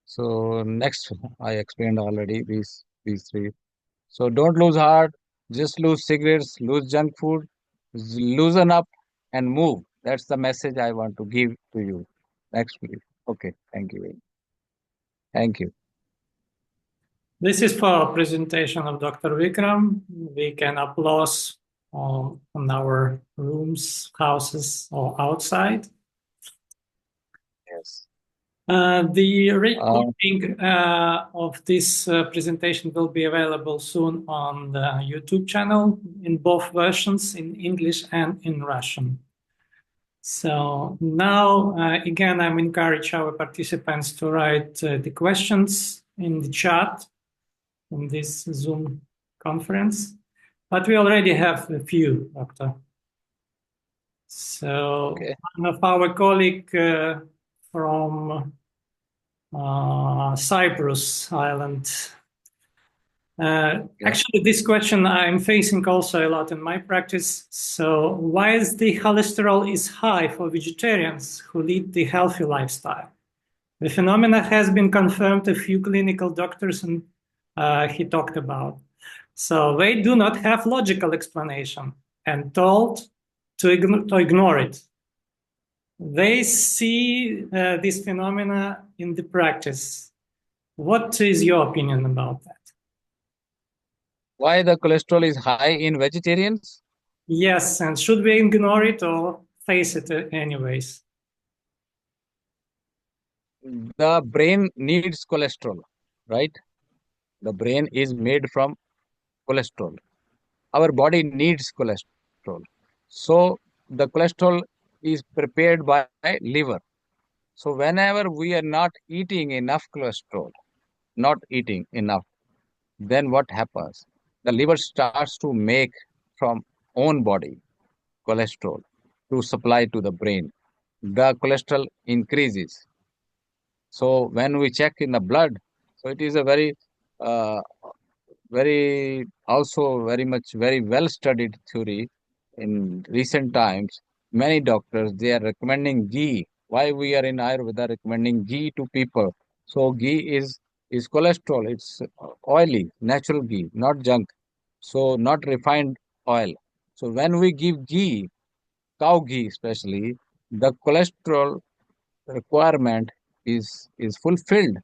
So next, I explained already these three. So don't lose heart, just lose cigarettes, lose junk food, loosen up and move. That's the message I want to give to you. Next, please. Okay, thank you. Thank you. This is for a presentation of Dr. Vikram. We can applaud on our rooms, houses, or outside. Yes. The recording of this presentation will be available soon on the YouTube channel in both versions, in English and in Russian. So now, again, I'm encourage our participants to write the questions in the chat in this Zoom conference, but we already have a few, Doctor. So Okay. one of our colleague from Cyprus Island. Actually, this question I'm facing also a lot in my practice. So why is the cholesterol is high for vegetarians who lead the healthy lifestyle? The phenomena has been confirmed a few clinical doctors and he talked about. So they do not have logical explanation and told to ignore it. They see this phenomena in the practice. What is your opinion about that? Why the cholesterol is high in vegetarians? Yes, and should we ignore it or face it anyways? The brain needs cholesterol, right? The brain is made from cholesterol. Our body needs cholesterol. So the cholesterol is prepared by liver. So whenever we are not eating enough cholesterol, not eating enough, then what happens? The liver starts to make from own body cholesterol to supply to the brain. The cholesterol increases. So when we check in the blood, so it is a uh, very also very much very well studied theory in recent times. Many doctors they are recommending ghee. Why we are in Ayurveda recommending ghee to people? So ghee is cholesterol. It's oily, natural ghee, not junk. So not refined oil. So when we give ghee, cow ghee especially, the cholesterol requirement is fulfilled,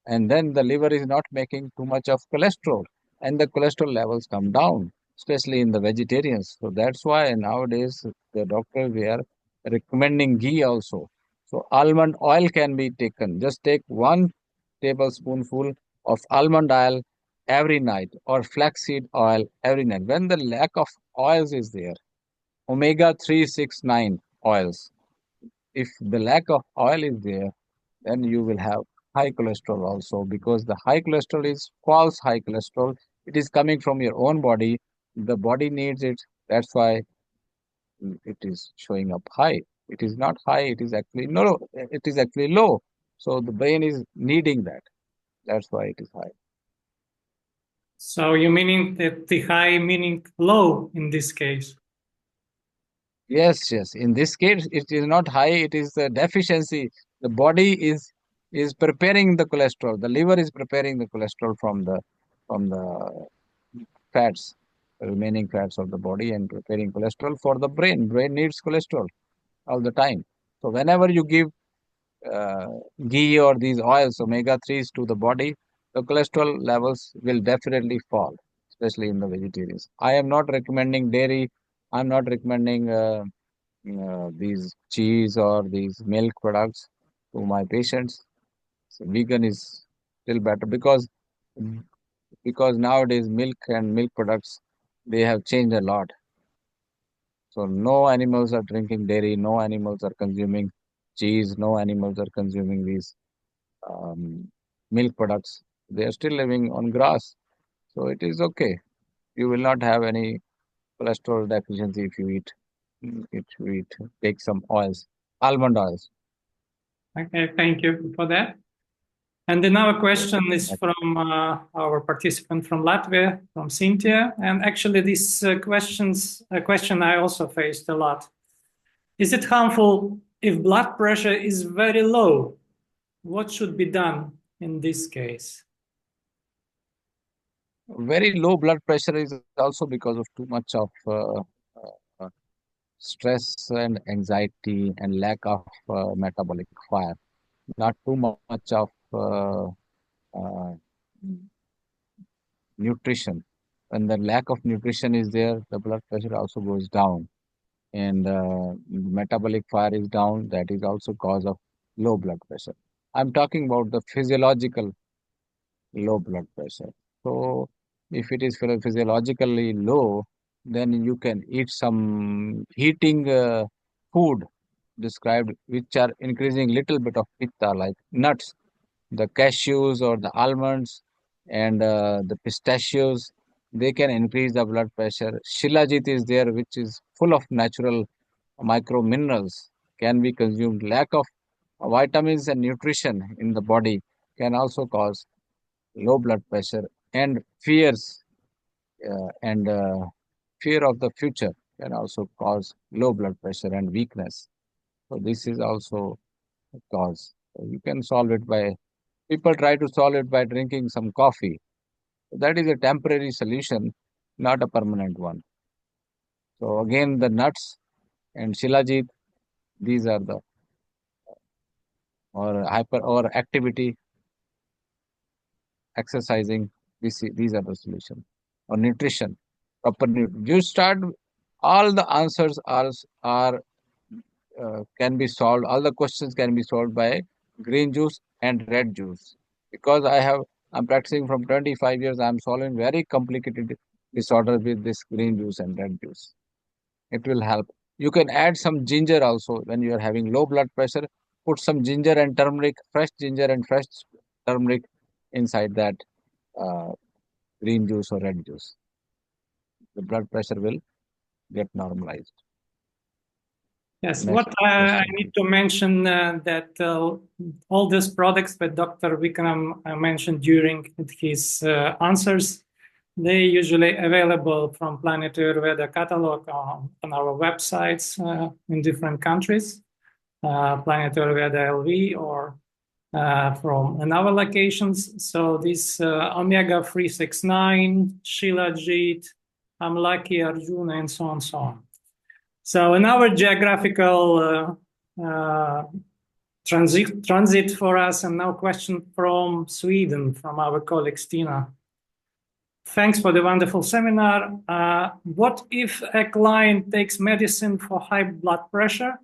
and then the liver is not making too much of cholesterol, and the cholesterol levels come down, especially in the vegetarians. So that's why nowadays the doctor they are recommending ghee also. So almond oil can be taken. Just take 1 tablespoonful of almond oil every night, or flaxseed oil every night. When the lack of oils is there, omega 369 oils, if the lack of oil is there, then you will have high cholesterol also, because the high cholesterol is false high cholesterol. It is coming from your own body. The body needs it. That's why it is showing up high. It is not high. It is actually no. It is actually low. So the brain is needing that. That's why it is high. So you meaning that the high meaning low in this case? Yes, yes. In this case, it is not high. It is the deficiency. The body is preparing the cholesterol. The liver is preparing the cholesterol from the fats, the remaining fats of the body, and preparing cholesterol for the brain. Brain needs cholesterol all the time. So whenever you give uh, ghee or these oils, omega 3s to the body, the cholesterol levels will definitely fall, especially in the vegetarians. I am not recommending dairy. I'm not recommending these cheese or these milk products to my patients. So vegan is still better, because nowadays milk and milk products they have changed a lot. So no animals are drinking dairy, no animals are consuming cheese, no animals are consuming these um, milk products. They are still living on grass. So it is okay. You will not have any cholesterol deficiency if you eat, if you eat, take some oils, almond oils. Okay, thank you for that. And another question is Okay. from our participant from Latvia, from Cynthia. And actually, this question I also faced a lot. Is it harmful if blood pressure is very low? What should be done in this case? Very low blood pressure is also because of too much of uh, stress and anxiety and lack of metabolic fire, not too much of uh, nutrition. When the lack of nutrition is there, the blood pressure also goes down, and metabolic fire is down. That is also cause of low blood pressure. I'm talking about the physiological low blood pressure. So if it is physiologically low, then you can eat some heating food described, which are increasing little bit of pitta, like nuts, the cashews or the almonds, and the pistachios. They can increase the blood pressure. Shilajit is there, which is full of natural micro minerals, can be consumed. Lack of vitamins and nutrition in the body can also cause low blood pressure, and and fear of the future can also cause low blood pressure and weakness. So this is also a cause. So you can solve it by, people try to solve it by drinking some coffee. That is a temporary solution, not a permanent one. So again, the nuts and shilajit, these are the, or hyper or activity, exercising. These are the solution. Or nutrition, proper nutrition. You start, all the answers are can be solved. All the questions can be solved by green juice and red juice. Because I'm practicing from 25 years. I'm solving very complicated disorders with this green juice and red juice. It will help. You can add some ginger also when you are having low blood pressure. Put some ginger and turmeric, fresh ginger and fresh turmeric inside that uh, green juice or red juice. the blood pressure will get normalized. Yes, what Next I question, need please. to mention that all these products that Dr. Vikram mentioned during his answers, they usually available from Planet Ayurveda catalog on our websites in different countries, Planet Ayurveda LV or from another locations. So this Omega 369, Shilajit, Amlaki, Arjuna, and so on, so on. So in our geographical transit for us, and now question from Sweden, from our colleague Stina. Thanks for the wonderful seminar. What if a client takes medicine for high blood pressure?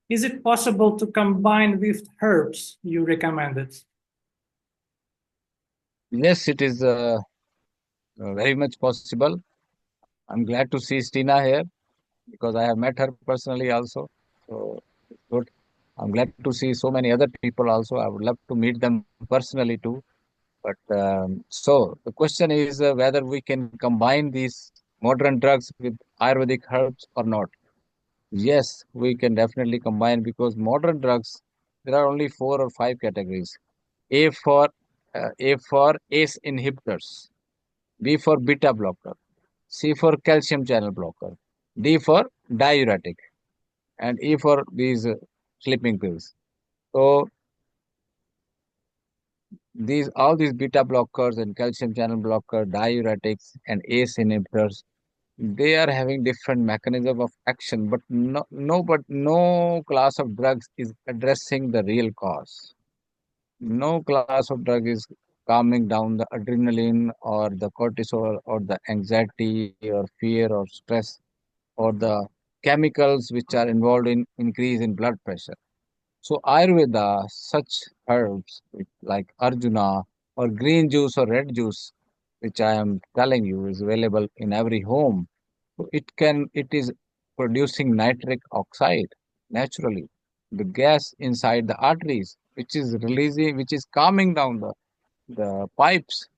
Is it possible to combine with herbs you recommended? Yes, it is very much possible. I'm glad to see Stina here because I have met her personally also. So it's good. I'm glad to see so many other people also. I would love to meet them personally too. But so the question is whether we can combine these modern drugs with Ayurvedic herbs or not. Yes, we can definitely combine because modern drugs, there are only four or five categories. A for ACE inhibitors, B for beta blocker, C for calcium channel blocker, D for diuretic, and E for these sleeping pills. So these all these beta blockers and calcium channel blocker, diuretics and ACE inhibitors, they are having different mechanism of action, but no class of drugs is addressing the real cause. No class of drug is calming down the adrenaline or the cortisol or the anxiety or fear or stress or the chemicals which are involved in increase in blood pressure. So Ayurveda, such herbs like Arjuna or green juice or red juice, which I am telling you is available in every home. So it is producing nitric oxide naturally. The gas inside the arteries, which is calming down the pipes.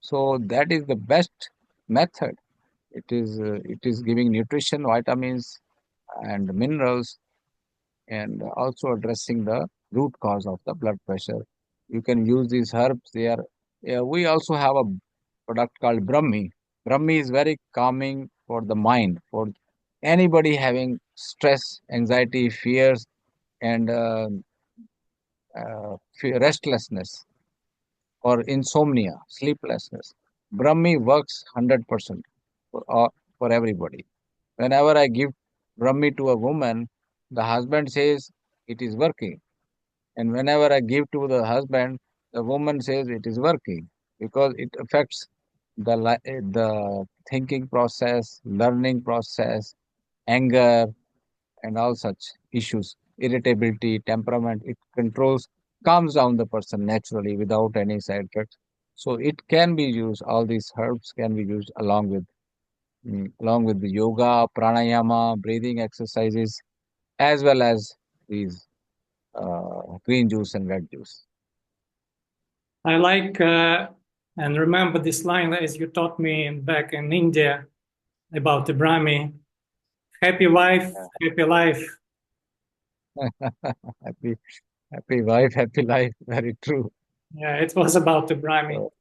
So that is the best method. It is giving nutrition, vitamins and minerals and also addressing the root cause of the blood pressure. You can use these herbs. We also have a product called Brahmi. Brahmi is very calming for the mind, for anybody having stress, anxiety, fears, and restlessness or insomnia, sleeplessness. Brahmi works 100% for everybody. Whenever I give Brahmi to a woman, the husband says it is working. And whenever I give to the husband, the woman says it is working because it affects the thinking process, learning process, anger, and all such issues, irritability, temperament. It controls, calms down the person naturally without any side effects. So it can be used. All these herbs can be used along with the yoga, pranayama, breathing exercises, as well as these green juice and red juice. I like and remember this line as you taught me back in India about the Brahmi. Happy wife, happy life. happy, happy wife, happy life. Very true. Yeah, it was about the Brahmi. So,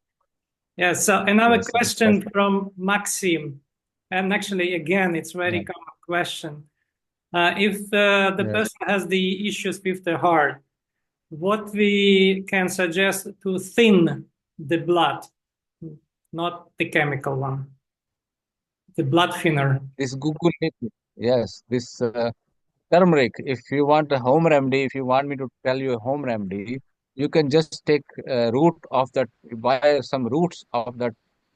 Yeah, so another yes, yes, question perfect. from Maxim. And actually, again, it's a very Yeah, common question. If the yes. person has the issues with the heart, what we can suggest to thin the blood, not the chemical one, the blood thinner. This Google, yes, this turmeric. If you want a home remedy, if you want me to tell you a home remedy, you can just take root of that, buy some roots of that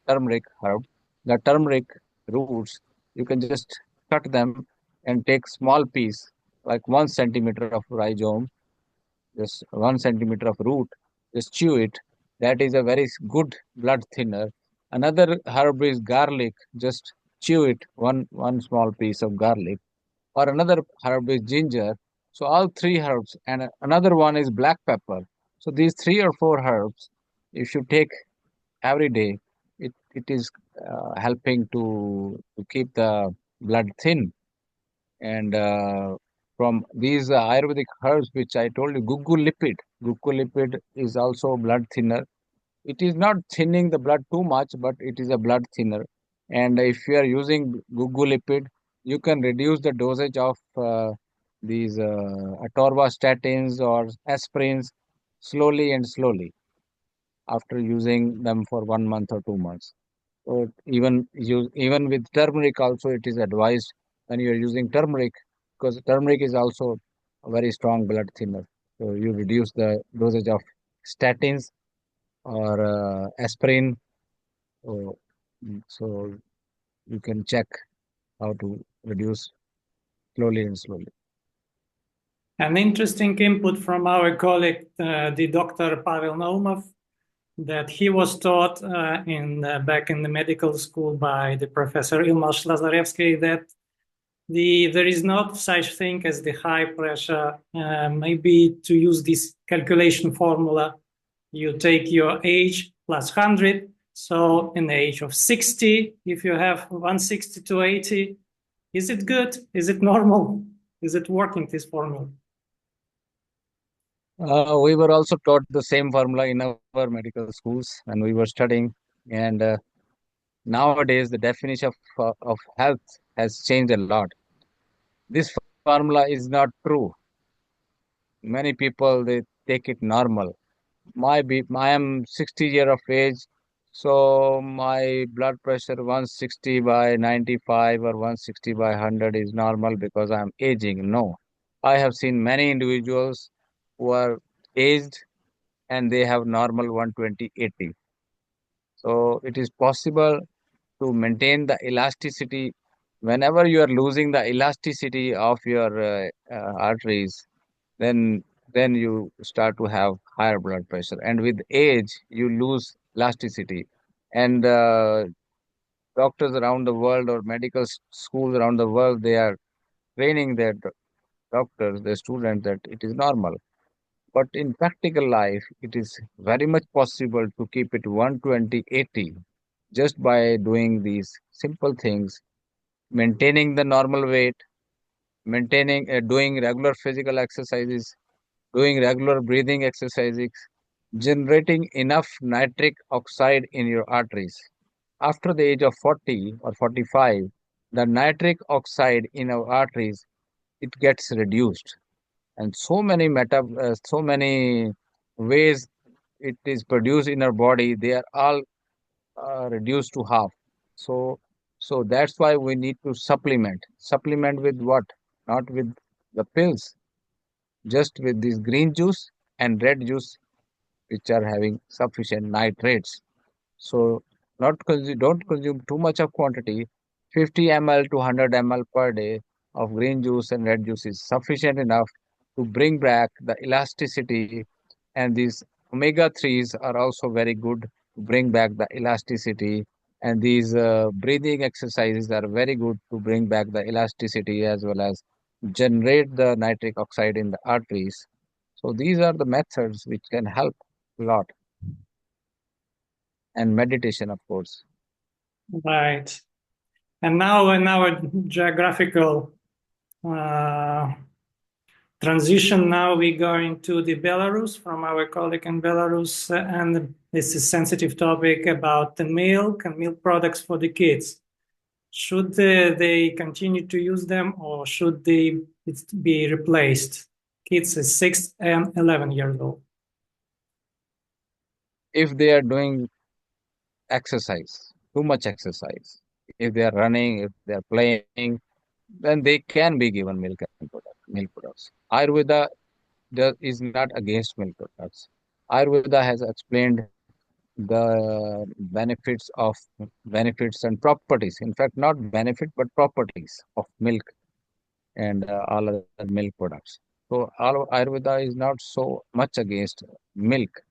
turmeric herb, the turmeric roots. You can just cut them and take small piece, like 1 centimeter of rhizome, just 1 centimeter of root, just chew it. That is a very good blood thinner. Another herb is garlic. Just chew it, one small piece of garlic. Or another herb is ginger. So all three herbs, and another one is black pepper. So these three or four herbs, if you take every day, it is helping to keep the blood thin. And from these Ayurvedic herbs, which I told you, gugu lipid is also blood thinner. It is not thinning the blood too much, but it is a blood thinner. And if you are using gugu lipid, you can reduce the dosage of these atorvastatins or aspirins slowly and slowly after using them for 1 month or 2 months. So even with turmeric also it is advised when you are using turmeric, because turmeric is also a very strong blood thinner. So you reduce the dosage of statins or aspirin. So, so you can check how to reduce slowly and slowly. An interesting input from our colleague, the Dr. Pavel Naumov, that he was taught back in the medical school by the Professor Ilmash Lazarevsky that there is not such thing as the high pressure. Maybe to use this calculation formula, you take your age plus 100. So in the age of 60, if you have 160 to 80, is it good? Is it normal? Is it working, this formula? We were also taught the same formula in our medical schools when we were studying. And nowadays, the definition of health has changed a lot. This formula is not true. Many people they take it normal. I am 60 year of age, so my blood pressure 160 by 95 or 160 by 100 is normal because I am aging. No, I have seen many individuals who are aged and they have normal 120/80. So it is possible to maintain the elasticity. Whenever you are losing the elasticity of your arteries, then you start to have higher blood pressure, and with age you lose elasticity. And doctors around the world or medical schools around the world, they are training their doctors, their students, that it is normal. But in practical life, it is very much possible to keep it 120/80 just by doing these simple things, maintaining the normal weight, doing regular physical exercises, doing regular breathing exercises, generating enough nitric oxide in your arteries. After the age of 40 or 45, the nitric oxide in our arteries, it gets reduced. And so many ways it is produced in our body, they are all reduced to half. So, so that's why we need to supplement. Supplement with what? Not with the pills, just with this green juice and red juice, which are having sufficient nitrates. So don't consume too much of quantity. 50 ml to 100 ml per day of green juice and red juice is sufficient enough to bring back the elasticity. And these omega 3s are also very good to bring back the elasticity. And these breathing exercises are very good to bring back the elasticity as well as generate the nitric oxide in the arteries. So these are the methods which can help a lot. And meditation, of course. Right. And now in our geographical uh, transition, now we go into the Belarus from our colleague in Belarus, and this is a sensitive topic about the milk and milk products for the kids. Should they continue to use them, or should they be replaced? Kids is 6 and 11 years old. If they are doing exercise, too much exercise, if they are running, if they are playing, then they can be given milk products. Ayurveda is not against milk products. Ayurveda has explained the benefits and properties. In fact, not benefit but properties of milk and all other milk products. So Ayurveda is not so much against milk,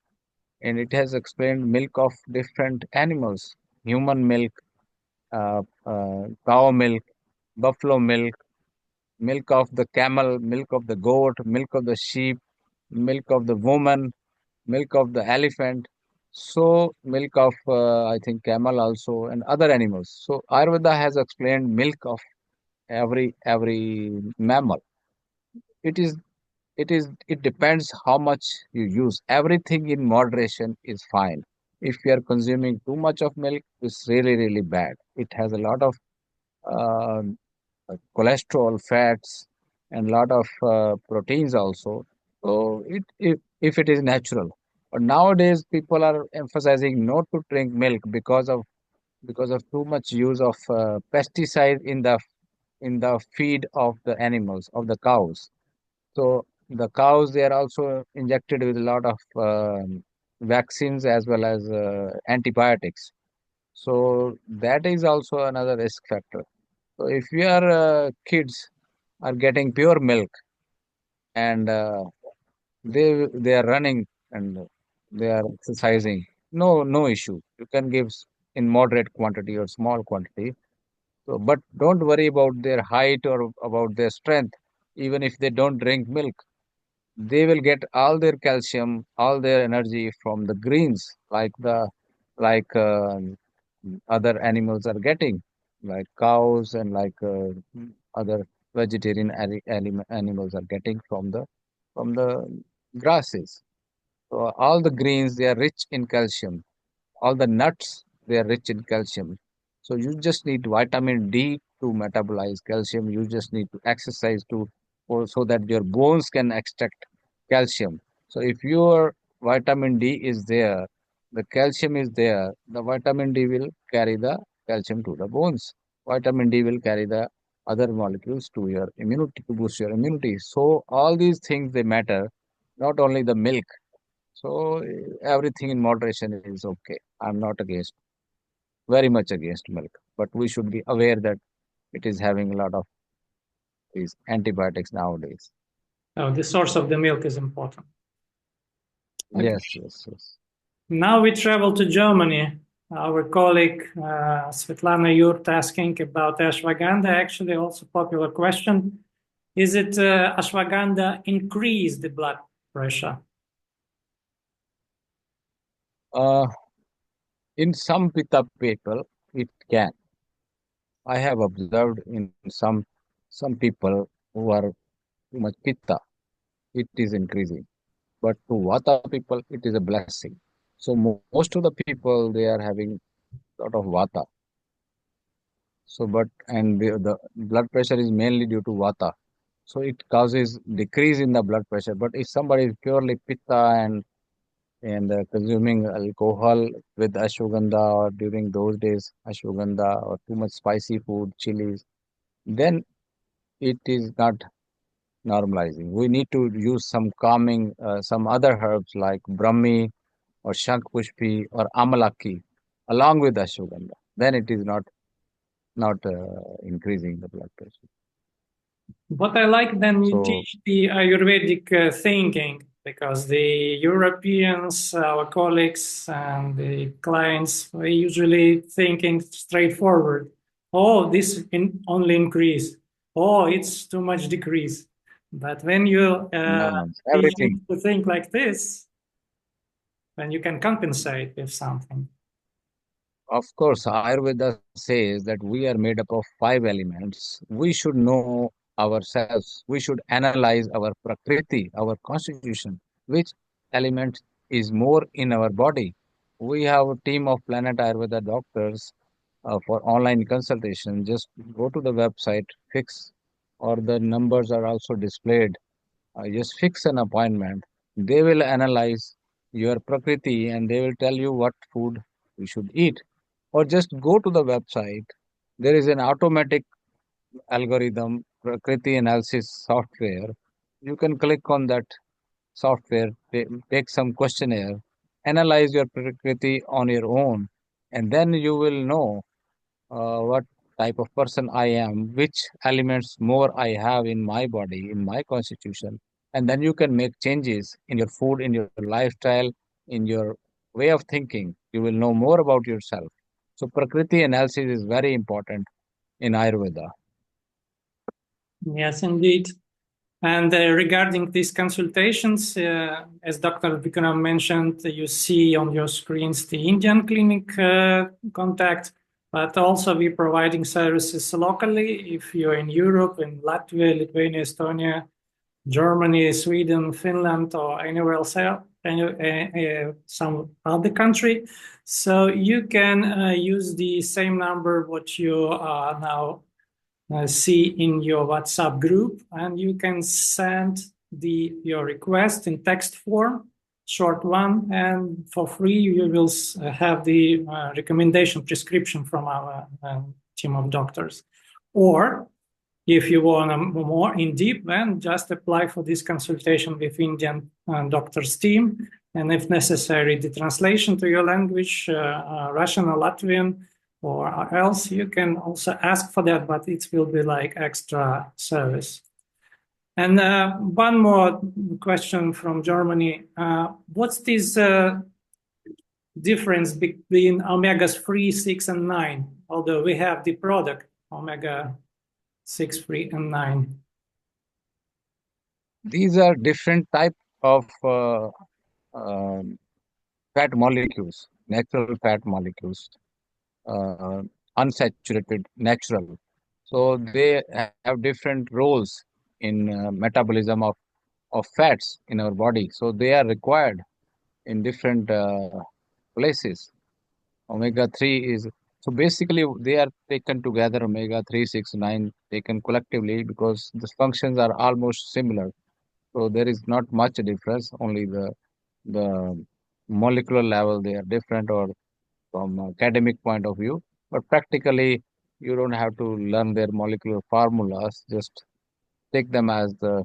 and it has explained milk of different animals, human milk, cow milk, buffalo milk, milk of the camel, milk of the goat, milk of the sheep, milk of the woman, milk of the elephant. So milk of I think camel also and other animals. So Ayurveda has explained milk of every mammal. It is it depends how much you use. Everything in moderation is fine. If you are consuming too much of milk, it's really bad. It has a lot of uh, cholesterol, fats, and lot of proteins also. So if it is natural. But nowadays people are emphasizing not to drink milk because of too much use of pesticide in the feed of the animals of the cows. So the cows they are also injected with a lot of vaccines as well as antibiotics. So that is also another risk factor. So if your kids are getting pure milk and they are running and they are exercising, no issue. You can give in moderate quantity or small quantity. So, but don't worry about their height or about their strength. Even if they don't drink milk, they will get all their calcium, all their energy from the greens, like other animals are getting, like cows and like other vegetarian animals are getting from the grasses. So all the greens they are rich in calcium. All the nuts they are rich in calcium. So you just need vitamin D to metabolize calcium. You just need to exercise so that your bones can extract calcium. So if your vitamin D is there, the calcium is there, the vitamin D will carry the calcium to the bones. Vitamin D will carry the other molecules to your immunity to boost your immunity. So all these things they matter, not only the milk. So everything in moderation is okay. I'm not against, very much against milk, but we should be aware that it is having a lot of these antibiotics nowadays. Oh, the source of the milk is important. Okay. Yes. Now we travel to Germany. Our colleague Svetlana Yurt asking about ashwagandha. Actually, also popular question. Is it ashwagandha increase the blood pressure? Uh, in some pitta people, it can. I have observed in some people who are too much pitta, it is increasing. But to vata people, it is a blessing. So most of the people they are having lot of vata. So, but and the blood pressure is mainly due to vata. So it causes decrease in the blood pressure. But if somebody is purely pitta and consuming alcohol with ashwagandha or during those days ashwagandha or too much spicy food, chilies, then it is not normalizing. We need to use some calming, some other herbs like brahmi or shankpushpi or amalaki along with ashwagandha. Then it is not increasing the blood pressure. What I like then you So teach the Ayurvedic thinking because the Europeans, our colleagues and the clients, are usually thinking straightforward. Oh, this only increase. Oh, it's too much decrease. But when you no, teach everything. them to think like this, then you can compensate with something. Of course, Ayurveda says that we are made up of five elements. We should know ourselves. We should analyze our prakriti, our constitution, which element is more in our body. We have a team of Planet Ayurveda doctors for online consultation. Just go to the website, fix, or the numbers are also displayed. Just fix an appointment. They will analyze your prakriti and they will tell you what food you should eat. Or just go to the website. There is an automatic algorithm, prakriti analysis software. You can click on that software, take some questionnaire, analyze your prakriti on your own, and then you will know what type of person I am, which elements more I have in my body, in my constitution, and then you can make changes in your food, in your lifestyle, in your way of thinking. You will know more about yourself. So, Prakriti analysis is very important in Ayurveda. Yes, indeed. And regarding these consultations, as Dr. Vikram mentioned, you see on your screens the Indian clinic contact, but also we're providing services locally. If you're in Europe, in Latvia, Lithuania, Estonia, Germany, Sweden, Finland, or anywhere else, some other country. So you can use the same number what you now see in your WhatsApp group, and you can send your request in text form, short one, and for free you will have the recommendation prescription from our team of doctors. Or if you want a more in-depth, then just apply for this consultation with Indian doctors team, and if necessary, the translation to your language, Russian or Latvian, or else you can also ask for that, but it will be like extra service. And one more question from Germany. What's this difference between omegas 3, 6, and 9? Although we have the product, omega 6, 3, and 9. These are different type of fat molecules, natural fat molecules, uh, unsaturated, natural. So they have different roles in metabolism of fats in our body. So they are required in different places. Omega 3 is so basically they are taken together, omega 3, 6, 9, taken collectively because the functions are almost similar. So there is not much difference, only the molecular level they are different or from academic point of view. But practically you don't have to learn their molecular formulas, just take them as the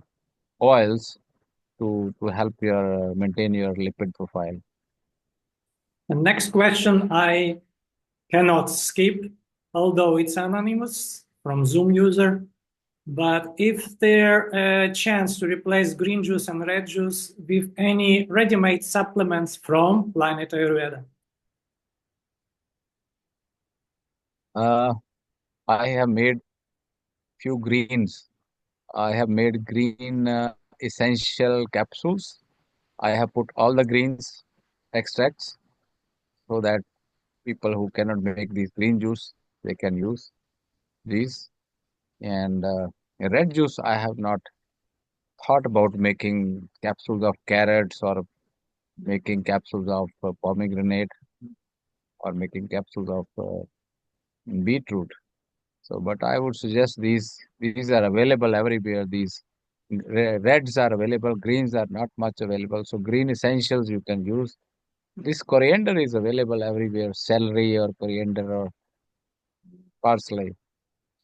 oils to help your maintain your lipid profile. The next question I cannot skip, although it's anonymous from Zoom user. But if there a chance to replace green juice and red juice with any ready-made supplements from Planet Ayurveda? I have made few greens. I have made green essential capsules. I have put all the greens extracts so that people who cannot make these green juice, they can use these. And red juice, I have not thought about making capsules of carrots or making capsules of pomegranate or making capsules of beetroot. So, but I would suggest these are available everywhere. These reds are available, greens are not much available. So, green essentials you can use. This coriander is available everywhere, celery or coriander or parsley.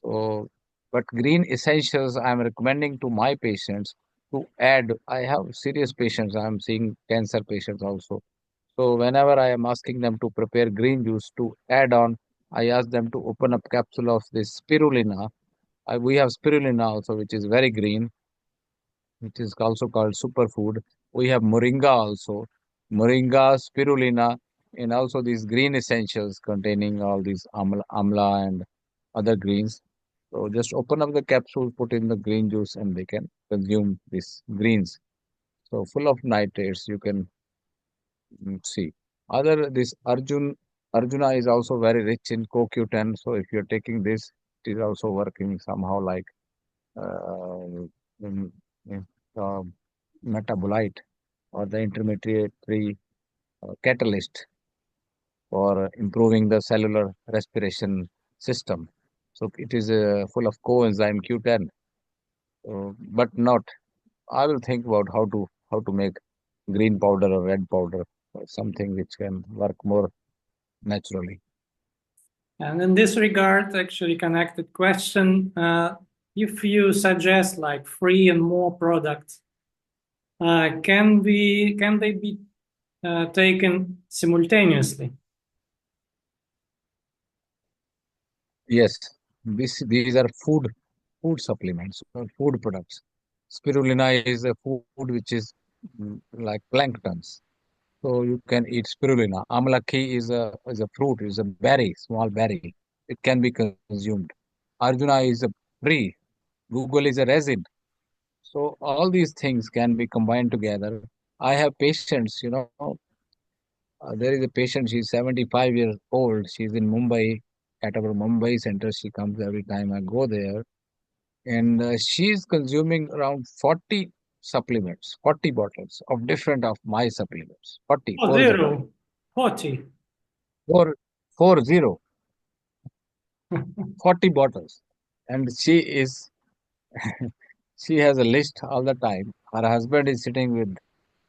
So, but green essentials I'm recommending to my patients to add. I have serious patients. I'm seeing cancer patients also. So whenever I am asking them to prepare green juice to add on, I ask them to open up capsule of this spirulina. We have spirulina also, which is very green, which is also called superfood. We have moringa also, moringa, spirulina, and also these green essentials containing all these amla and other greens. So just open up the capsule, put in the green juice, and they can consume these greens. So full of nitrates, you can see. Other this Arjuna is also very rich in CoQ10. So if you're taking this, it is also working somehow like uh, in, in, uh, metabolite or the intermediary catalyst for improving the cellular respiration system. So it is full of coenzyme Q10, but not. I will think about how to make green powder or red powder, or something which can work more naturally. And in this regard, actually connected question, if you suggest like 3 and more products, can they be taken simultaneously? Yes, these are food supplements or food products. Spirulina is a food which is like planktons. So you can eat spirulina. Amalaki is a fruit, is a berry, small berry. It can be consumed. Arjuna is a tree. Google is a resin. So all these things can be combined together. I have patients, there is a patient, she's 75 years old. She's in Mumbai, at our Mumbai center. She comes every time I go there. And she's consuming around 40 supplements, 40 bottles of different of my supplements, 40, Oh, 40, zero, 40. 4, 40, 40 bottles. And she has a list all the time. Her husband is sitting with,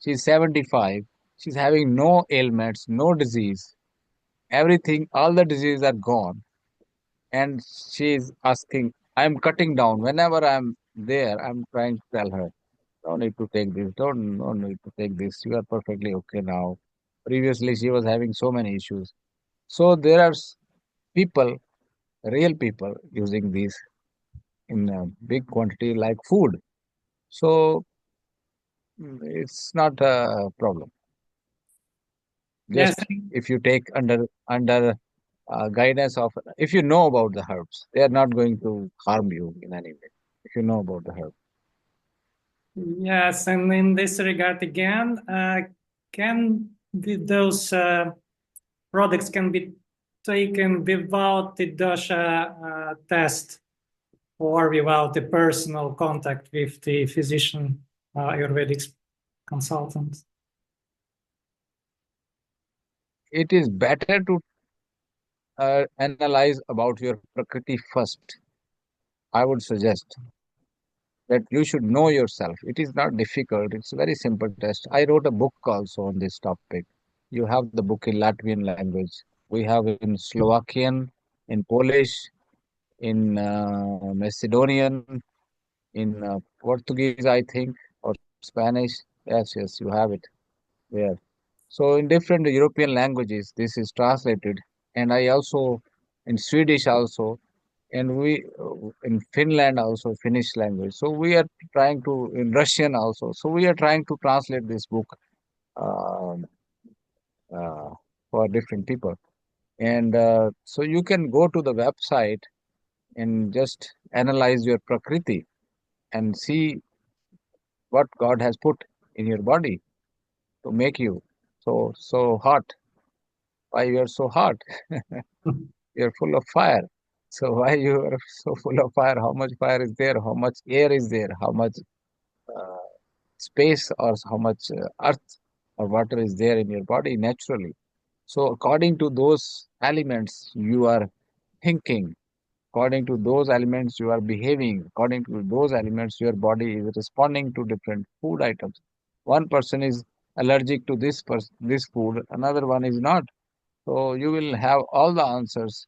she's 75. She's having no ailments, no disease, everything, all the diseases are gone. And she is asking, I'm cutting down. Whenever I'm there, I'm trying to tell her, don't need to take this, don't need to take this. You are perfectly okay now. Previously, she was having so many issues. So there are people, real people, using these in a big quantity like food. So it's not a problem. Yes, Just if you take under guidance of, if you know about the herbs, they are not going to harm you in any way. If you know about the herbs, yes, and in this regard again, can those products can be taken without the dosha test or without the personal contact with the physician, Ayurvedic consultant? it is better to analyze about your prakriti first. I would suggest that you should know yourself. It is not difficult. It's a very simple test. I wrote a book also on this topic. You have the book in Latvian language. We have in Slovakian, in Polish, in Macedonian, in Portuguese, I think, or Spanish. Yes, yes, you have it there. So in different European languages, this is translated, and I also in Swedish also, and we in Finland also Finnish language. So we are trying to in Russian also. So we are trying to translate this book um uh, for different people, and so you can go to the website and just analyze your prakriti and see what God has put in your body to make you so hot. Why you are so hot? You're full of fire. So why you are so full of fire? How much fire is there? How much air is there? How much uh, space or how much earth or water is there in your body naturally? So according to those elements, you are thinking. According to those elements, you are behaving. According to those elements, your body is responding to different food items. One person is allergic to this food, another one is not. So you will have all the answers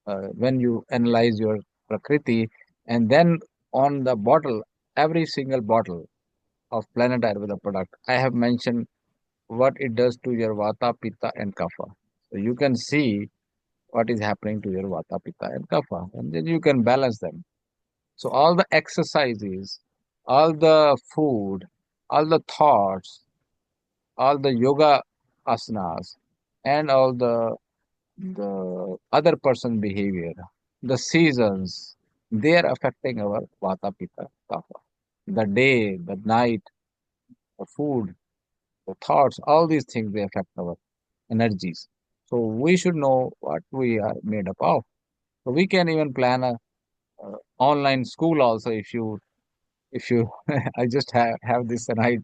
when you analyze your prakriti, and then on the bottle, every single bottle of Planet Ayurveda product, I have mentioned what it does to your vata, pitta, and kapha. So you can see what is happening to your vata, pitta, and kapha, and then you can balance them. So all the exercises, all the food, all the thoughts, all the yoga asanas, and all the other person behavior, the seasons, they are affecting our vata, pitta, kapha. The day, the night, the food, the thoughts, all these things they affect our energies. So we should know what we are made up of. So we can even plan a online school also if you I just have this and I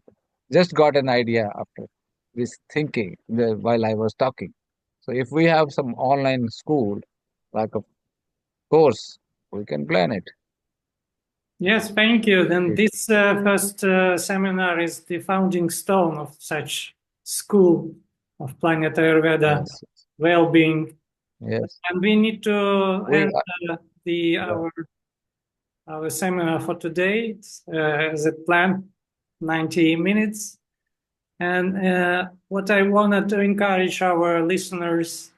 just got an idea after this thinking while I was talking. So if we have some online school like a course, we can plan it. Yes, thank you. Then It- this first seminar is the founding stone of such school of Planet Ayurveda Yes, well-being, yes. and we need to We end the yeah, our seminar for today. It's, as a plan, 90 minutes. And what I wanted to encourage our listeners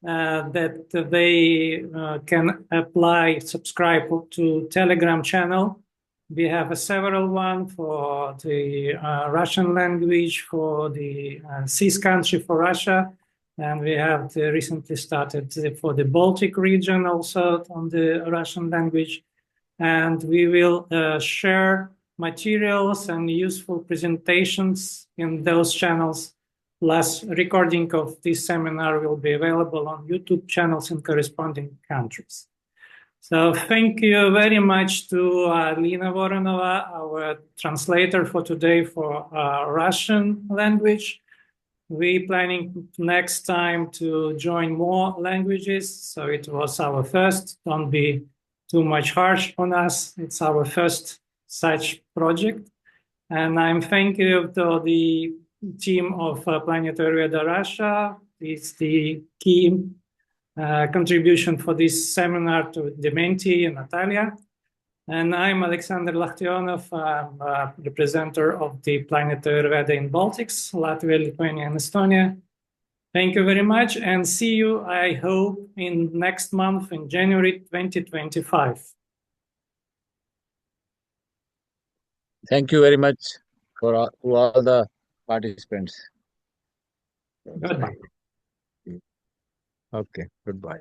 that they can apply, subscribe to Telegram channel. We have a several one for the Russian language, for the CIS country for Russia, and we have recently started for the Baltic region also on the Russian language. And we will share materials and useful presentations in those channels, plus recording of this seminar will be available on YouTube channels in corresponding countries. So thank you very much to Lina Voronova, our translator for today for Russian language. We're planning next time to join more languages. So it was our first. Don't be too much harsh on us. It's our first such project. And I'm thank you to the team of Planet Ayurveda Russia. It's the key contribution for this seminar to Dementi and Natalia. And I'm Alexander Lakhtionov, the presenter of the Planet Ayurveda in Baltics, Latvia, Lithuania, and Estonia. Thank you very much, and see you, I hope, in next month, in January 2025. Thank you very much to all the participants. Goodbye. Okay, goodbye.